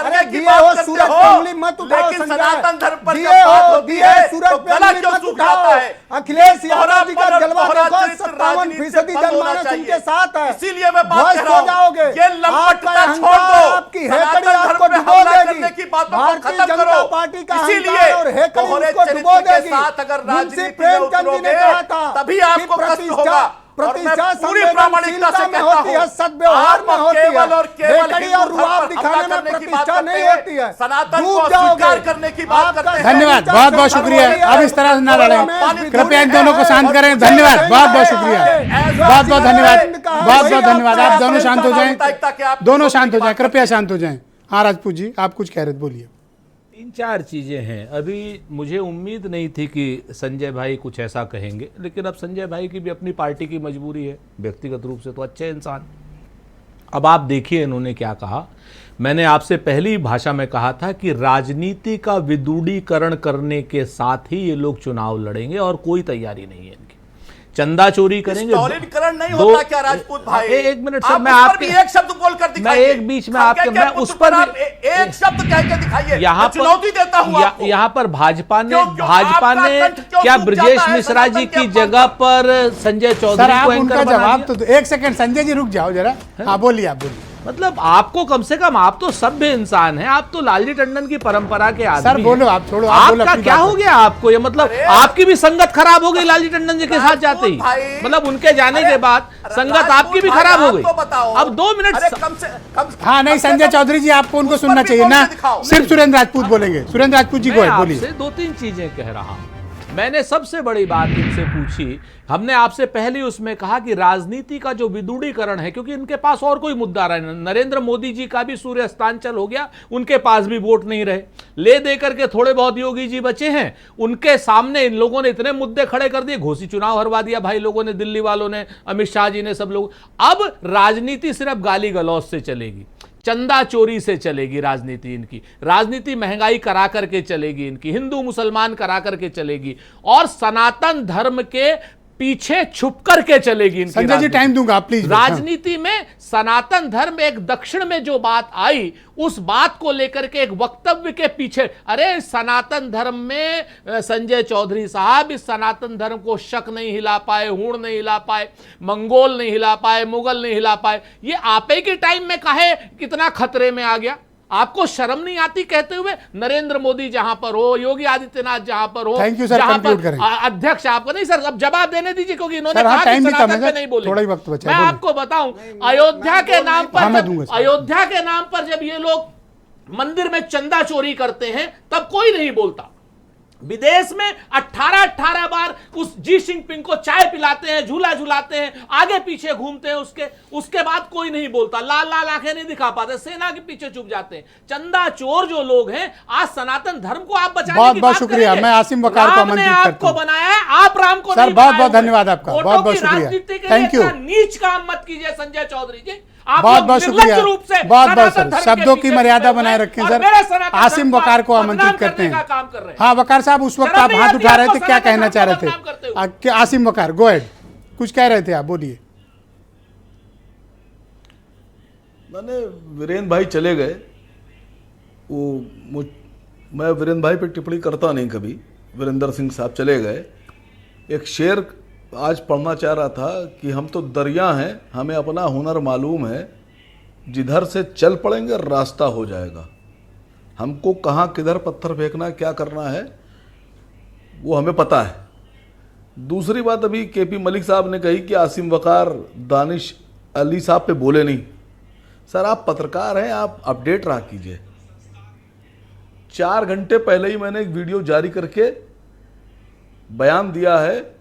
[SPEAKER 10] अरे दिए हो सूरज पे उंगली मत उठाओ संजय, दिए सूरज पे उंगली मत उठाओ। अखिलेश यादव जी का जलवा देखो, 57% जनमानस उनके साथ है,
[SPEAKER 9] इसीलिए मैं बात कर रहा हूं।
[SPEAKER 10] जाओगे,
[SPEAKER 9] ये लंपटता छोड़ दो,
[SPEAKER 10] आपकी हेकड़ी आपको डुबो देगी। भारतीय जनता पार्टी का अहंकार और हेकड़ी उसको डुबो देगी। मुंशी प्रेमचंद जी ने कहा था
[SPEAKER 9] तभी आपको प्रतिष्ठा
[SPEAKER 10] पूरी प्रामाणिकता से होती है, सद्व्यवहार में होती है, हेकड़ी और रुआब दिखाने में प्रतिष्ठा नहीं होती है।
[SPEAKER 9] सनातन को स्वीकार करने की बात करते हैं।
[SPEAKER 6] धन्यवाद, बहुत बहुत शुक्रिया। अब इस तरह न लड़ें, कृपया इन दोनों को शांत करें। धन्यवाद, बहुत बहुत शुक्रिया, बहुत बहुत धन्यवाद, बहुत बहुत धन्यवाद। आप दोनों शांत हो जाएं, दोनों शांत हो जाएं, कृपया शांत हो जाएं। हाँ राजपूत जी, आप कुछ कह रहे थे, बोलिए।
[SPEAKER 11] 3-4 चीज़ें हैं। अभी मुझे उम्मीद नहीं थी कि संजय भाई कुछ ऐसा कहेंगे, लेकिन अब संजय भाई की भी अपनी पार्टी की मजबूरी है, व्यक्तिगत रूप से तो अच्छे इंसान। अब आप देखिए इन्होंने क्या कहा। मैंने आपसे पहली भाषा में कहा था कि राजनीति का विदूढ़ीकरण करने के साथ ही ये लोग चुनाव लड़ेंगे और कोई तैयारी नहीं है इनकी। चंदा चोरी करेंगे,
[SPEAKER 9] स्टॉलिनकरण नहीं होता क्या राजपूत भाई?
[SPEAKER 11] एक मिनट सर, मैं आपके
[SPEAKER 9] एक शब्द बोलकर दिखाइए।
[SPEAKER 11] मैं एक बीच में आपके, मैं उस पर
[SPEAKER 9] एक शब्द कह के दिखाइए।
[SPEAKER 11] यहाँ
[SPEAKER 9] चुनौती देता हूं आपको।
[SPEAKER 11] यहाँ पर भाजपा ने क्या ब्रजेश मिश्रा जी की जगह पर संजय चौधरी को एंकर बना दिया?
[SPEAKER 6] तो एक सेकंड संजय जी रुक जाओ जरा। हाँ बोलिए, आप बोलिए।
[SPEAKER 11] मतलब आपको कम से कम, आप तो सभ्य इंसान हैं, आप तो लालजी टंडन की परंपरा के आदमी
[SPEAKER 6] सर बोलो, आप छोड़ो,
[SPEAKER 11] आपका क्या हो गया आपको? ये मतलब आपकी भी संगत खराब हो गई लालजी टंडन जी के साथ जाते ही, मतलब उनके जाने के बाद संगत आपकी भी खराब हो गई। अब 2 मिनट।
[SPEAKER 6] हाँ नहीं संजय चौधरी जी, आपको उनको सुनना चाहिए ना, सिर्फ सुरेंद्र राजपूत बोलेंगे। सुरेंद्र राजपूत जी को बोलिए।
[SPEAKER 11] 2-3 चीजें कह रहा हूं। मैंने सबसे बड़ी बात इनसे पूछी, हमने आपसे पहले उसमें कहा कि राजनीति का जो विदुड़ीकरण है, क्योंकि इनके पास और कोई मुद्दा रहा, नरेंद्र मोदी जी का भी सूर्य अस्तांचल हो गया, उनके पास भी वोट नहीं रहे, ले दे करके थोड़े बहुत योगी जी बचे हैं, उनके सामने इन लोगों ने इतने मुद्दे खड़े कर दिए, घोषी चुनाव हरवा दिया भाई लोगों ने, दिल्ली वालों ने, अमित शाह जी ने, सब लोग। अब राजनीति सिर्फ गाली गलौज से चलेगी, चंदा चोरी से चलेगी राजनीति इनकी, राजनीति महंगाई करा करके चलेगी इनकी, हिंदू मुसलमान करा करके चलेगी, और सनातन धर्म के पीछे छुप करके चलेगी इनकी।
[SPEAKER 6] संजय जी टाइम दूंगा प्लीज।
[SPEAKER 11] राजनीति में सनातन धर्म एक दक्षिण में जो बात आई, उस बात को लेकर के एक वक्तव्य के पीछे, अरे सनातन धर्म में संजय चौधरी साहब इस सनातन धर्म को शक नहीं हिला पाए, हूण नहीं हिला पाए, मंगोल नहीं हिला पाए, मुगल नहीं हिला पाए, ये आपे के टाइम में काहे कितना खतरे में आ गया? आपको शर्म नहीं आती कहते हुए? नरेंद्र मोदी जहां पर हो, योगी आदित्यनाथ जहां पर हो,
[SPEAKER 6] थैंक यू सर,
[SPEAKER 11] जहां
[SPEAKER 6] कंक्लूड
[SPEAKER 11] पर
[SPEAKER 6] करें।
[SPEAKER 11] अध्यक्ष आपको नहीं सर, अब जवाब देने दीजिए, क्योंकि इन्होंने
[SPEAKER 6] हाँ,
[SPEAKER 11] कहा
[SPEAKER 6] टाइम
[SPEAKER 11] कि
[SPEAKER 6] भी कम है
[SPEAKER 11] सनातन पे
[SPEAKER 6] सर,
[SPEAKER 11] नहीं बोले।
[SPEAKER 6] थोड़ा ही वक्त बचा है,
[SPEAKER 11] मैं
[SPEAKER 6] बोलिए।
[SPEAKER 11] आपको बताऊं, अयोध्या के नाम
[SPEAKER 6] हाँ, मैं
[SPEAKER 11] पर
[SPEAKER 6] दूंगा सर।
[SPEAKER 11] अयोध्या के नाम पर जब ये लोग मंदिर में चंदा चोरी करते हैं, तब कोई नहीं बोलता। विदेश में 18 बार उस जी जिनपिंग को चाय पिलाते हैं, झूला झुलाते हैं, आगे पीछे घूमते हैं, उसके बाद कोई नहीं बोलता, लाल लाल आंखें नहीं दिखा पाते, सेना के पीछे चुप जाते हैं। चंदा चोर जो लोग हैं, आज सनातन धर्म को आप बचाने
[SPEAKER 6] बहुत
[SPEAKER 11] की
[SPEAKER 6] बहुत
[SPEAKER 11] बात
[SPEAKER 6] शुक्रिया।
[SPEAKER 11] करेंगे।
[SPEAKER 6] मैं आसिम वकार को
[SPEAKER 11] राम ने
[SPEAKER 6] आमंत्रित करता
[SPEAKER 11] आपको
[SPEAKER 6] हूं।
[SPEAKER 11] बनाया है, आप राम को
[SPEAKER 6] सर
[SPEAKER 11] नहीं
[SPEAKER 6] बहुत
[SPEAKER 11] बनाए
[SPEAKER 6] बहुत
[SPEAKER 11] हुए।
[SPEAKER 6] धन्यवाद आपका,
[SPEAKER 11] वोटों
[SPEAKER 6] बहुत बहुत
[SPEAKER 11] की
[SPEAKER 6] शुक्रिया,
[SPEAKER 11] राजनीति के लिए
[SPEAKER 6] थैंक यू।
[SPEAKER 11] इतना नीच काम मत कीजिए संजय चौधरी जी। आप
[SPEAKER 6] बहुत
[SPEAKER 11] लोग
[SPEAKER 6] बहुत
[SPEAKER 11] निर्लज्ज
[SPEAKER 6] शुक्रिया,
[SPEAKER 11] रूप से
[SPEAKER 6] बहुत बहुत
[SPEAKER 11] सनातन
[SPEAKER 6] सर,
[SPEAKER 11] धर्म के
[SPEAKER 6] शब्दों की
[SPEAKER 11] पीछे
[SPEAKER 6] मर्यादा
[SPEAKER 11] छुपे
[SPEAKER 6] बनाए
[SPEAKER 11] हुए
[SPEAKER 6] रखें
[SPEAKER 11] और
[SPEAKER 6] सर।
[SPEAKER 11] मेरे सनातन
[SPEAKER 6] आसिम
[SPEAKER 11] धर्म
[SPEAKER 6] वकार को
[SPEAKER 11] बदनाम
[SPEAKER 6] आमंत्रित करते
[SPEAKER 11] करने का
[SPEAKER 6] हैं।
[SPEAKER 11] काम कर रहे हैं।
[SPEAKER 6] हाँ वकार साहब, उस वक्त
[SPEAKER 11] शर्म
[SPEAKER 6] आप
[SPEAKER 11] नहीं
[SPEAKER 6] हाथ
[SPEAKER 11] आती
[SPEAKER 6] उठा रहे
[SPEAKER 11] आपको
[SPEAKER 6] थे, क्या
[SPEAKER 11] सनातन
[SPEAKER 6] कहना
[SPEAKER 11] धर्म
[SPEAKER 6] चाह
[SPEAKER 11] को
[SPEAKER 6] रहे
[SPEAKER 11] बदनाम करते हुए?
[SPEAKER 6] थे? आसिम वकार गो अहेड, कुछ कह रहे थे आप, बोलिए।
[SPEAKER 12] मैंने वीरेंद्र भाई चले गए, मैं वीरेंद्र भाई पे टिप्पणी करता नहीं कभी, वीरेंद्र सिंह साहब चले गए। एक शेर आज पढ़ना चाह रहा था कि हम तो दरिया हैं, हमें अपना हुनर मालूम है, जिधर से चल पड़ेंगे रास्ता हो जाएगा। हमको कहाँ किधर पत्थर फेंकना है, क्या करना है, वो हमें पता है। दूसरी बात, अभी केपी मलिक साहब ने कही कि आसिम वकार दानिश अली साहब पे बोले नहीं। सर आप पत्रकार हैं, आप अपडेट रहा कीजिए। 4 घंटे पहले ही मैंने एक वीडियो जारी करके बयान दिया है,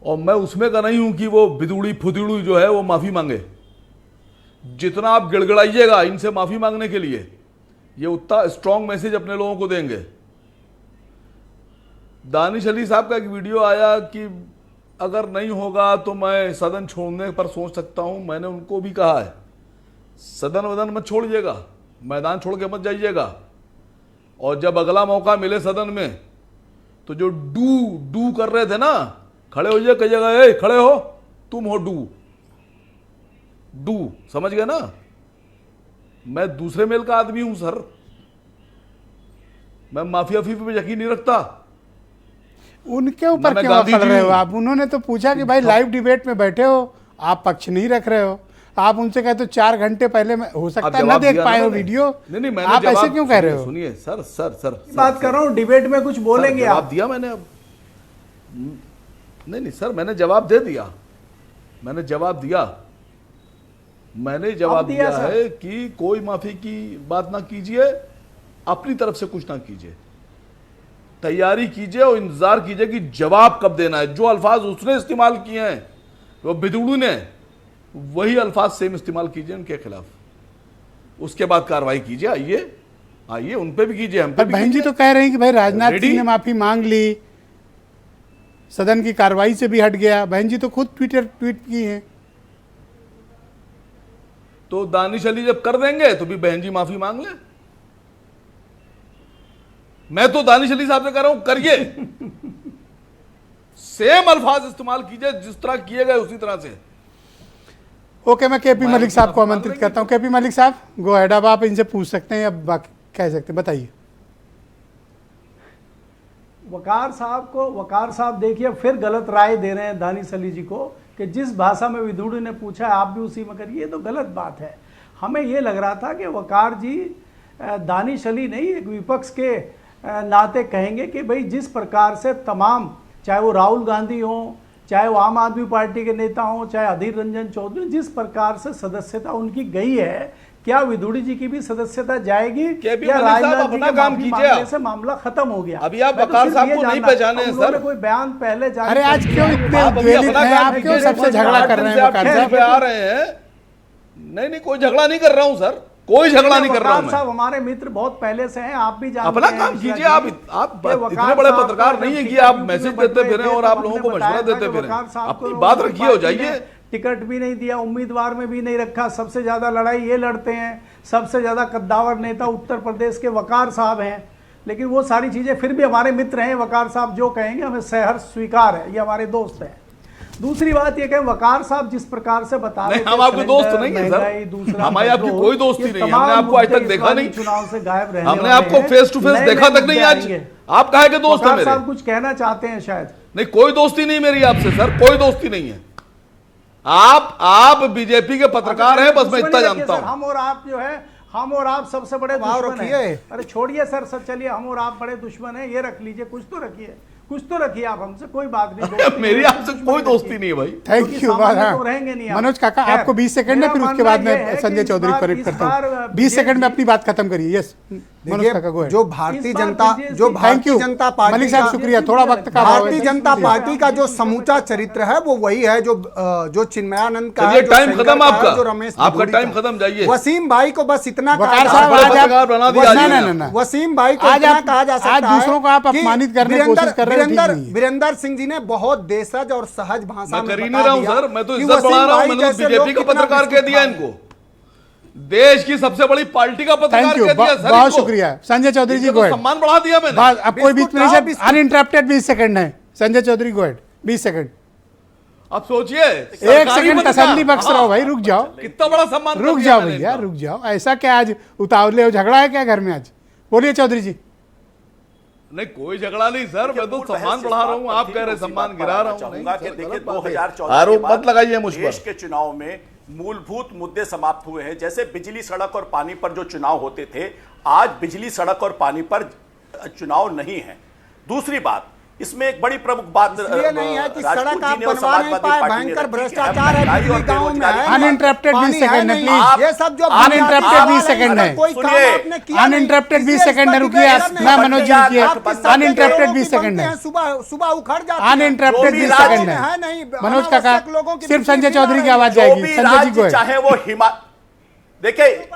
[SPEAKER 12] और मैं उसमें का नहीं हूं कि वो बिदुड़ी फुदुड़ी जो है वो माफी मांगे। जितना आप गिड़गिड़ाइएगा इनसे माफी मांगने के लिए, ये उतना स्ट्रांग मैसेज अपने लोगों को देंगे। दानिश अली साहब का एक वीडियो आया कि अगर नहीं होगा तो मैं सदन छोड़ने पर सोच सकता हूं। मैंने उनको भी कहा है, सदन वदन मत छोड़िएगा, मैदान छोड़ के मत जाइएगा, और जब अगला मौका मिले सदन में तो जो डू कर रहे थे ना, खड़े हो जाइए, कहिएगा ए खड़े हो, तुम हो डू, समझ गए ना? मैं दूसरे मेल का आदमी हूं सर, मैं माफिया फीफी पे यकीन नहीं रखता।
[SPEAKER 6] उनके ऊपर क्यों अकड़ रहे हो आप? उन्होंने तो पूछा कि भाई लाइव डिबेट में बैठे हो, आप पक्ष नहीं रख रहे हो, आप उनसे कहते हो 4 घंटे पहले में हो सकता है ना देख पाए हो वीडियो।
[SPEAKER 12] नहीं,
[SPEAKER 6] आप ऐसे क्यों कह रहे हो?
[SPEAKER 12] सुनिए सर
[SPEAKER 13] बात कर रहा हूं, डिबेट में कुछ बोलेंगे आप?
[SPEAKER 12] जवाब दिया मैंने। अब नहीं सर, मैंने जवाब दे दिया, मैंने जवाब दिया है कि कोई माफी की बात ना कीजिए, अपनी तरफ से कुछ ना कीजिए, तैयारी कीजिए और इंतजार कीजिए कि जवाब कब देना है। जो अल्फाज उसने इस्तेमाल किए हैं, वो बिदुड़ू ने, वही अल्फाज सेम इस्तेमाल कीजिए उनके खिलाफ, उसके बाद कार्रवाई कीजिए। आइए उन पे भी कीजिए, हम पे भी।
[SPEAKER 6] बहन जी तो कह रहे हैं कि भाई राजनाथ सिंह ने माफी मांग ली, सदन की कार्रवाई से भी हट गया। बहन जी तो खुद ट्वीट की हैं।
[SPEAKER 12] तो दानिश अली जब कर देंगे तो भी बहन जी माफी मांग ले। मैं तो दानिश अली साहब से कह रहा हूं, करिए, सेम अल्फाज इस्तेमाल कीजिए जिस तरह किए गए उसी तरह से।
[SPEAKER 6] ओके, मैं केपी मलिक साहब को आमंत्रित करता हूं। केपी मलिक साहब गो अहेड, अब आप इनसे पूछ सकते हैं, अब बाकी कह सकते हैं, बताइए।
[SPEAKER 13] वकार साहब देखिए फिर गलत राय दे रहे हैं दानिश अली जी को कि जिस भाषा में विदुड़ी ने पूछा है आप भी उसी में करिए, तो गलत बात है। हमें ये लग रहा था कि वकार जी दानिश अली नहीं, एक विपक्ष के नाते कहेंगे कि भाई जिस प्रकार से तमाम, चाहे वो राहुल गांधी हों, चाहे वो आम आदमी पार्टी के नेता हों, चाहे अधीर रंजन चौधरी, जिस प्रकार से सदस्यता उनकी गई है क्या विदुड़ी जी की भी सदस्यता जाएगी
[SPEAKER 12] केपी
[SPEAKER 13] या
[SPEAKER 12] मलिक साहब
[SPEAKER 13] राजनाथ जी
[SPEAKER 12] अपना
[SPEAKER 13] के
[SPEAKER 12] काम
[SPEAKER 13] माफी
[SPEAKER 12] कीजिए
[SPEAKER 13] मांगने
[SPEAKER 12] आप।
[SPEAKER 13] से मामला खत्म हो गया?
[SPEAKER 12] अभी आप
[SPEAKER 13] मैं तो
[SPEAKER 12] वकार
[SPEAKER 13] सिर्फ
[SPEAKER 12] साहब
[SPEAKER 13] ये
[SPEAKER 12] को नहीं
[SPEAKER 13] जानना-
[SPEAKER 12] पहचाने हैं,
[SPEAKER 13] उन्होंने
[SPEAKER 12] सर।
[SPEAKER 13] कोई बयान पहले जारी
[SPEAKER 6] अरे आज
[SPEAKER 13] कर
[SPEAKER 6] क्यों
[SPEAKER 13] दिया है।
[SPEAKER 6] इतने
[SPEAKER 12] आप अभी
[SPEAKER 6] द्वेलित
[SPEAKER 12] अपना
[SPEAKER 6] हैं?
[SPEAKER 12] काम
[SPEAKER 6] आप क्यों
[SPEAKER 12] कीजिए,
[SPEAKER 6] सबसे झगड़ा कर रहे हैं वकार
[SPEAKER 12] आप
[SPEAKER 6] साहब?
[SPEAKER 12] पे आ रहे हैं। नहीं कोई झगड़ा नहीं कर रहा हूं सर, कोई झगड़ा नहीं कर रहा हूं
[SPEAKER 13] वकार
[SPEAKER 12] मैं।
[SPEAKER 13] साहब हमारे मित्र बहुत पहले से हैं, आप भी जानते
[SPEAKER 12] अपना
[SPEAKER 13] हैं
[SPEAKER 12] काम
[SPEAKER 13] मिश्रा
[SPEAKER 12] कीजिए।
[SPEAKER 13] जी,
[SPEAKER 12] आप
[SPEAKER 13] कि वकार
[SPEAKER 12] इतने बड़े
[SPEAKER 13] साहब
[SPEAKER 12] पत्रकार
[SPEAKER 13] का
[SPEAKER 12] नहीं है
[SPEAKER 13] जब
[SPEAKER 12] कि
[SPEAKER 13] टिकट
[SPEAKER 12] आप
[SPEAKER 13] ड्यूटी
[SPEAKER 12] मैसेज
[SPEAKER 13] में
[SPEAKER 12] देते
[SPEAKER 13] बंटवाए
[SPEAKER 12] फिरें
[SPEAKER 13] थे,
[SPEAKER 12] और
[SPEAKER 13] तो
[SPEAKER 12] आप
[SPEAKER 13] हमने
[SPEAKER 12] लोगों को
[SPEAKER 13] बताया
[SPEAKER 12] मशवरा
[SPEAKER 13] था
[SPEAKER 12] देते
[SPEAKER 13] कि
[SPEAKER 12] फिरें।
[SPEAKER 13] वकार साहब
[SPEAKER 12] अपनी
[SPEAKER 13] को
[SPEAKER 12] बात रखिए, हो
[SPEAKER 13] पार्टी ने
[SPEAKER 12] जाइए।
[SPEAKER 13] टिकट भी नहीं दिया, उम्मीदवार में भी नहीं रखा। सबसे ज्यादा लड़ाई ये लड़ते हैं, सबसे ज्यादा कद्दावर नेता उत्तर प्रदेश के वकार साहब हैं। लेकिन वो सारी चीजें फिर भी हमारे मित्र हैं, वकार साहब जो कहेंगे हमें सहर्ष स्वीकार है, ये हमारे दोस्त हैं। दूसरी बात ये कहें, वकार साहब जिस प्रकार से बता रहे
[SPEAKER 12] नहीं,
[SPEAKER 13] थे,
[SPEAKER 12] हम आपके दोस्त
[SPEAKER 13] सिलेंडर,
[SPEAKER 12] नहीं हैं
[SPEAKER 13] महंगाई,
[SPEAKER 12] सर।
[SPEAKER 13] दूसरा
[SPEAKER 12] हमारी आपकी
[SPEAKER 13] पेट्रोल,
[SPEAKER 12] कोई दोस्ती
[SPEAKER 13] ये
[SPEAKER 12] नहीं है।
[SPEAKER 13] तमाम
[SPEAKER 12] हमने आपको आज तक
[SPEAKER 13] मुद्दे
[SPEAKER 12] देखा
[SPEAKER 13] इस बार
[SPEAKER 12] नहीं।
[SPEAKER 13] चुनाव से गायब रहने
[SPEAKER 12] हमने
[SPEAKER 13] वाले
[SPEAKER 12] आपको
[SPEAKER 13] हैं।
[SPEAKER 12] फेस टू फेस
[SPEAKER 13] नए
[SPEAKER 12] देखा
[SPEAKER 13] नए
[SPEAKER 12] तक नहीं
[SPEAKER 13] मुद्दे
[SPEAKER 12] आज।
[SPEAKER 13] आएंगे।
[SPEAKER 12] आप काहे के दोस्त हैं
[SPEAKER 13] वकार
[SPEAKER 12] मेरे?
[SPEAKER 13] साहब कुछ कहना चाहते हैं शायद।
[SPEAKER 12] नहीं कोई दोस्ती नहीं मेरी आपसे सर, कोई दोस्ती नहीं है। आप बीजेपी के पत्रकार हैं, बस मैं इतना जानता हूं।
[SPEAKER 13] हम और आप जो है, हम और आप सबसे बड़े दुश्मन हैं। अरे छोड़िए सर, चलिए हम और आप बड़े दुश्मन हैं, ये रख लीजिए, कुछ तो रखिए, कुछ तो रखिए आप हमसे, कोई बात नहीं।
[SPEAKER 12] मेरी आपसे कोई दोस्ती नहीं है भाई।
[SPEAKER 6] Thank you.
[SPEAKER 13] रहेंगे नहीं।
[SPEAKER 6] मनोज काका आपको 20 सेकंड है, फिर उसके बाद मैं संजय चौधरी को करेक्ट करता हूँ। 20 सेकंड में अपनी बात खत्म करिए। यस मनोज काका गो
[SPEAKER 10] जो भारतीय जनता पार्टी
[SPEAKER 6] मलिक साहब शुक्रिया, थोड़ा वक्त का
[SPEAKER 10] भारतीय जनता पार्टी का जो समूचा चरित्र है वो वही है जो चिन्मयानंद का
[SPEAKER 12] चलिए,
[SPEAKER 10] है, जो
[SPEAKER 12] टाइम
[SPEAKER 10] सेंगर
[SPEAKER 12] खत्म
[SPEAKER 10] का है,
[SPEAKER 12] आपका।
[SPEAKER 10] जो रमेश
[SPEAKER 12] आपका
[SPEAKER 10] बिधूड़ी
[SPEAKER 12] टाइम
[SPEAKER 10] का है।
[SPEAKER 12] खत्म, जाइए।
[SPEAKER 10] वसीम भाई को बस इतना
[SPEAKER 6] वकार साहब आज
[SPEAKER 12] पत्रकार बना दिया
[SPEAKER 6] ना
[SPEAKER 10] वसीम भाई को
[SPEAKER 6] आज
[SPEAKER 10] इतना
[SPEAKER 6] आप
[SPEAKER 10] कहा जा सकता
[SPEAKER 6] आज
[SPEAKER 10] है
[SPEAKER 6] दूसरों को आप
[SPEAKER 10] कि
[SPEAKER 6] अपमानित करने की कोशिश कर रहे हैं, ठीक नहीं है।
[SPEAKER 10] वीरेंद्र सिंह जी ने बहुत देशज और सहज भाषा
[SPEAKER 12] मैं
[SPEAKER 10] में
[SPEAKER 12] कर ही
[SPEAKER 10] बता
[SPEAKER 12] नहीं रहा हूं
[SPEAKER 10] दिया
[SPEAKER 12] सर, मैं तो
[SPEAKER 10] कि
[SPEAKER 12] इज्जत
[SPEAKER 10] वसीम
[SPEAKER 12] बढ़ा रहा हूं।
[SPEAKER 10] भाई
[SPEAKER 12] मैंने तो
[SPEAKER 10] जैसे
[SPEAKER 12] बीजेपी
[SPEAKER 10] लोग
[SPEAKER 12] का
[SPEAKER 10] कितना
[SPEAKER 12] पत्रकार कह
[SPEAKER 10] बिस्कुट
[SPEAKER 12] दिया
[SPEAKER 10] खा रहे हैं।
[SPEAKER 12] इनको, देश की सबसे बड़ी पार्टी का पत्रकार
[SPEAKER 6] थैंक यू,
[SPEAKER 12] कह दिया सर
[SPEAKER 6] बहुत
[SPEAKER 12] इनको।
[SPEAKER 6] शुक्रिया। संजय चौधरी जी
[SPEAKER 12] इनका
[SPEAKER 6] गो
[SPEAKER 12] तो सम्मान बढ़ा दिया मैंने।
[SPEAKER 6] अब कोई बीच में नहीं, अनइंटरप्टेड 20 सेकंड है। संजय चौधरी गो 20 सेकंड।
[SPEAKER 12] अब सोचिए,
[SPEAKER 6] एक
[SPEAKER 12] सरकारी
[SPEAKER 6] सेकंड
[SPEAKER 12] बंदा।
[SPEAKER 6] तसल्ली बख्श रहा हूं भाई, रुक जाओ,
[SPEAKER 12] कितना बड़ा सम्मान कर
[SPEAKER 6] रुक
[SPEAKER 12] दिया
[SPEAKER 6] जाओ
[SPEAKER 12] मैंने
[SPEAKER 6] भैया,
[SPEAKER 12] इनका।
[SPEAKER 6] रुक जाओ। ऐसा क्या आज उतावले हो, झगड़ा है क्या घर में आज? बोलिए चौधरी जी।
[SPEAKER 12] नहीं कोई झगड़ा नहीं सर, मैं तो सम्मान बढ़ा रहा हूँ, आप कह रहे सम्मान गिरा रहा हूँ।
[SPEAKER 9] चाहूंगा कि देखिए 2014
[SPEAKER 12] आरोप मत लगाइए मुझ पर।
[SPEAKER 9] देश के चुनाव में मूलभूत मुद्दे समाप्त हुए हैं। जैसे बिजली, सड़क और पानी पर जो चुनाव होते थे, आज बिजली, सड़क और पानी पर चुनाव नहीं है। दूसरी बात, इसमें एक बड़ी प्रमुख बात
[SPEAKER 10] इसलिए नहीं है कि
[SPEAKER 9] राजपूत
[SPEAKER 10] सड़क
[SPEAKER 9] जी
[SPEAKER 10] आप
[SPEAKER 9] ने और
[SPEAKER 10] बनवा नहीं
[SPEAKER 9] समाजवादी
[SPEAKER 10] पाए,
[SPEAKER 9] पार्टी ने
[SPEAKER 10] भयंकर
[SPEAKER 9] रखी कि
[SPEAKER 10] भ्रष्टाचार है,
[SPEAKER 9] महंगाई और
[SPEAKER 10] बिजली गाँव में
[SPEAKER 9] बेरोजगारी
[SPEAKER 10] है,
[SPEAKER 9] की बात।
[SPEAKER 6] अनइंटरप्टेड 20 सेकंड है
[SPEAKER 10] नहीं।
[SPEAKER 6] प्लीज।
[SPEAKER 10] ये सब जो
[SPEAKER 6] अनइंटरप्टेड 20 सेकंड है।
[SPEAKER 10] कोई काम आपने किया नहीं।
[SPEAKER 6] अनइंटरप्टेड 20
[SPEAKER 10] इसलिए
[SPEAKER 6] सेकंड है,
[SPEAKER 10] इस पर
[SPEAKER 6] रुकिए
[SPEAKER 10] डिबेट
[SPEAKER 6] आप।
[SPEAKER 10] नहीं
[SPEAKER 6] मैं
[SPEAKER 10] है।
[SPEAKER 6] मनोज जी
[SPEAKER 10] आपकी
[SPEAKER 6] रुकिए।
[SPEAKER 10] सरकार
[SPEAKER 6] अनइंटरप्टेड
[SPEAKER 10] लोगों
[SPEAKER 6] 20
[SPEAKER 10] की
[SPEAKER 6] सेकंड
[SPEAKER 10] बनते
[SPEAKER 6] है।
[SPEAKER 10] हैं, सुबह उखड़ जाती है।
[SPEAKER 6] अनइंटरप्टेड 20 सेकंड है।
[SPEAKER 10] नहीं,
[SPEAKER 6] मनोज काका,
[SPEAKER 10] अनावश्यक लोगों की
[SPEAKER 6] सिर्फ
[SPEAKER 10] बिजली
[SPEAKER 6] संजय
[SPEAKER 10] बिल
[SPEAKER 6] चौधरी
[SPEAKER 10] आ
[SPEAKER 6] की
[SPEAKER 10] रही
[SPEAKER 6] आवाज
[SPEAKER 10] है।
[SPEAKER 6] जाएगी। संजय जी को
[SPEAKER 9] चाहे वो देखिए,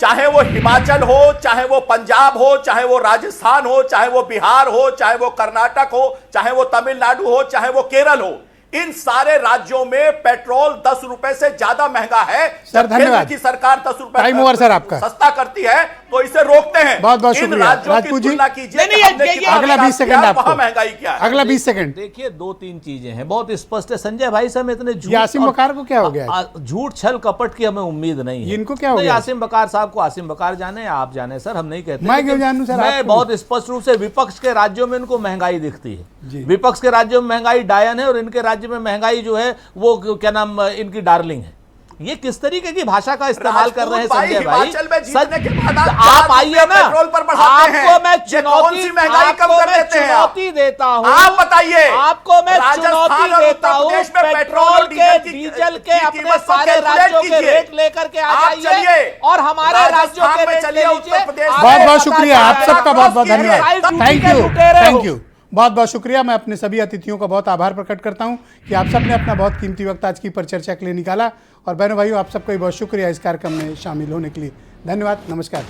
[SPEAKER 9] चाहे वो हिमाचल हो, चाहे वो पंजाब हो, चाहे वो राजस्थान हो, चाहे वो बिहार हो, चाहे वो कर्नाटक हो, चाहे वो तमिलनाडु हो, चाहे वो केरल हो, इन सारे राज्यों में पेट्रोल 10 रुपए से ज्यादा महंगा है।
[SPEAKER 6] सर धन्यवाद।
[SPEAKER 9] की सरकार 10 रुपए
[SPEAKER 6] टाइम ओवर सर आपका।
[SPEAKER 9] सस्ता करती है तो इसे रोकते हैं।
[SPEAKER 6] बहुत बहुत
[SPEAKER 9] इन
[SPEAKER 6] शुक्रिया
[SPEAKER 9] राज्यों की
[SPEAKER 6] राजपूत जी।
[SPEAKER 9] तुलना कीजिए कि हमने कितना
[SPEAKER 6] अगला 20
[SPEAKER 9] विकास
[SPEAKER 6] सेकंड
[SPEAKER 9] किया,
[SPEAKER 6] आपको।
[SPEAKER 9] वहां महंगाई क्या है।
[SPEAKER 6] अगला 20 सेकंड।
[SPEAKER 11] देखिए 2-3 चीजें हैं, बहुत स्पष्ट है। संजय भाई साहब इतने झूठ
[SPEAKER 6] आसिम बकार को क्या हो गया?
[SPEAKER 11] झूठ छल कपट की हमें उम्मीद नहीं है।
[SPEAKER 6] इनको क्या हो
[SPEAKER 11] नहीं,
[SPEAKER 6] गया?
[SPEAKER 11] आसिम बकार साहब को आसिम बकार जाने, आप जाने सर, हम नहीं कहते।
[SPEAKER 6] मैं क्यों जानूं सर?
[SPEAKER 11] मैं
[SPEAKER 6] आपको
[SPEAKER 11] बहुत स्पष्ट रूप से विपक्ष के राज्यों में इनको महंगाई दिखती है। विपक्ष के राज्यों में महंगाई डायन है और इनके राज्य में महंगाई जो है वो क्या नाम, इनकी डार्लिंग है। ये किस तरीके की भाषा का इस्तेमाल कर रहे हैं संजय भाई?
[SPEAKER 9] हिमाचल में जीतने के बाद
[SPEAKER 11] आप आइए ना,
[SPEAKER 9] पेट्रोल पर बढ़ाते हैं।
[SPEAKER 11] आपको मैं
[SPEAKER 9] ये कौन सी महंगाई कम कर देते हैं आप?
[SPEAKER 11] चुनौती देता हूं।
[SPEAKER 9] आप बताइए,
[SPEAKER 11] आपको मैं
[SPEAKER 9] राजस्थान
[SPEAKER 11] चुनौती
[SPEAKER 9] और
[SPEAKER 11] देता
[SPEAKER 9] उत्तर
[SPEAKER 11] हूं,
[SPEAKER 9] प्रदेश में
[SPEAKER 11] पेट्रोल के डीजल के अपने सारे राज्यों के रेट लेकर के आ जाइए और हमारे राज्यों के रेट ले लीजिए।
[SPEAKER 6] बहुत बहुत शुक्रिया आप सबका, बहुत बहुत धन्यवाद। थैंक यू बहुत बहुत शुक्रिया। मैं अपने सभी अतिथियों का बहुत आभार प्रकट करता हूं कि आप सबने अपना बहुत कीमती वक्त आज की परिचर्चा के लिए निकाला। और बहनों भाइयों, आप सबका भी बहुत शुक्रिया इस कार्यक्रम में शामिल होने के लिए। धन्यवाद, नमस्कार।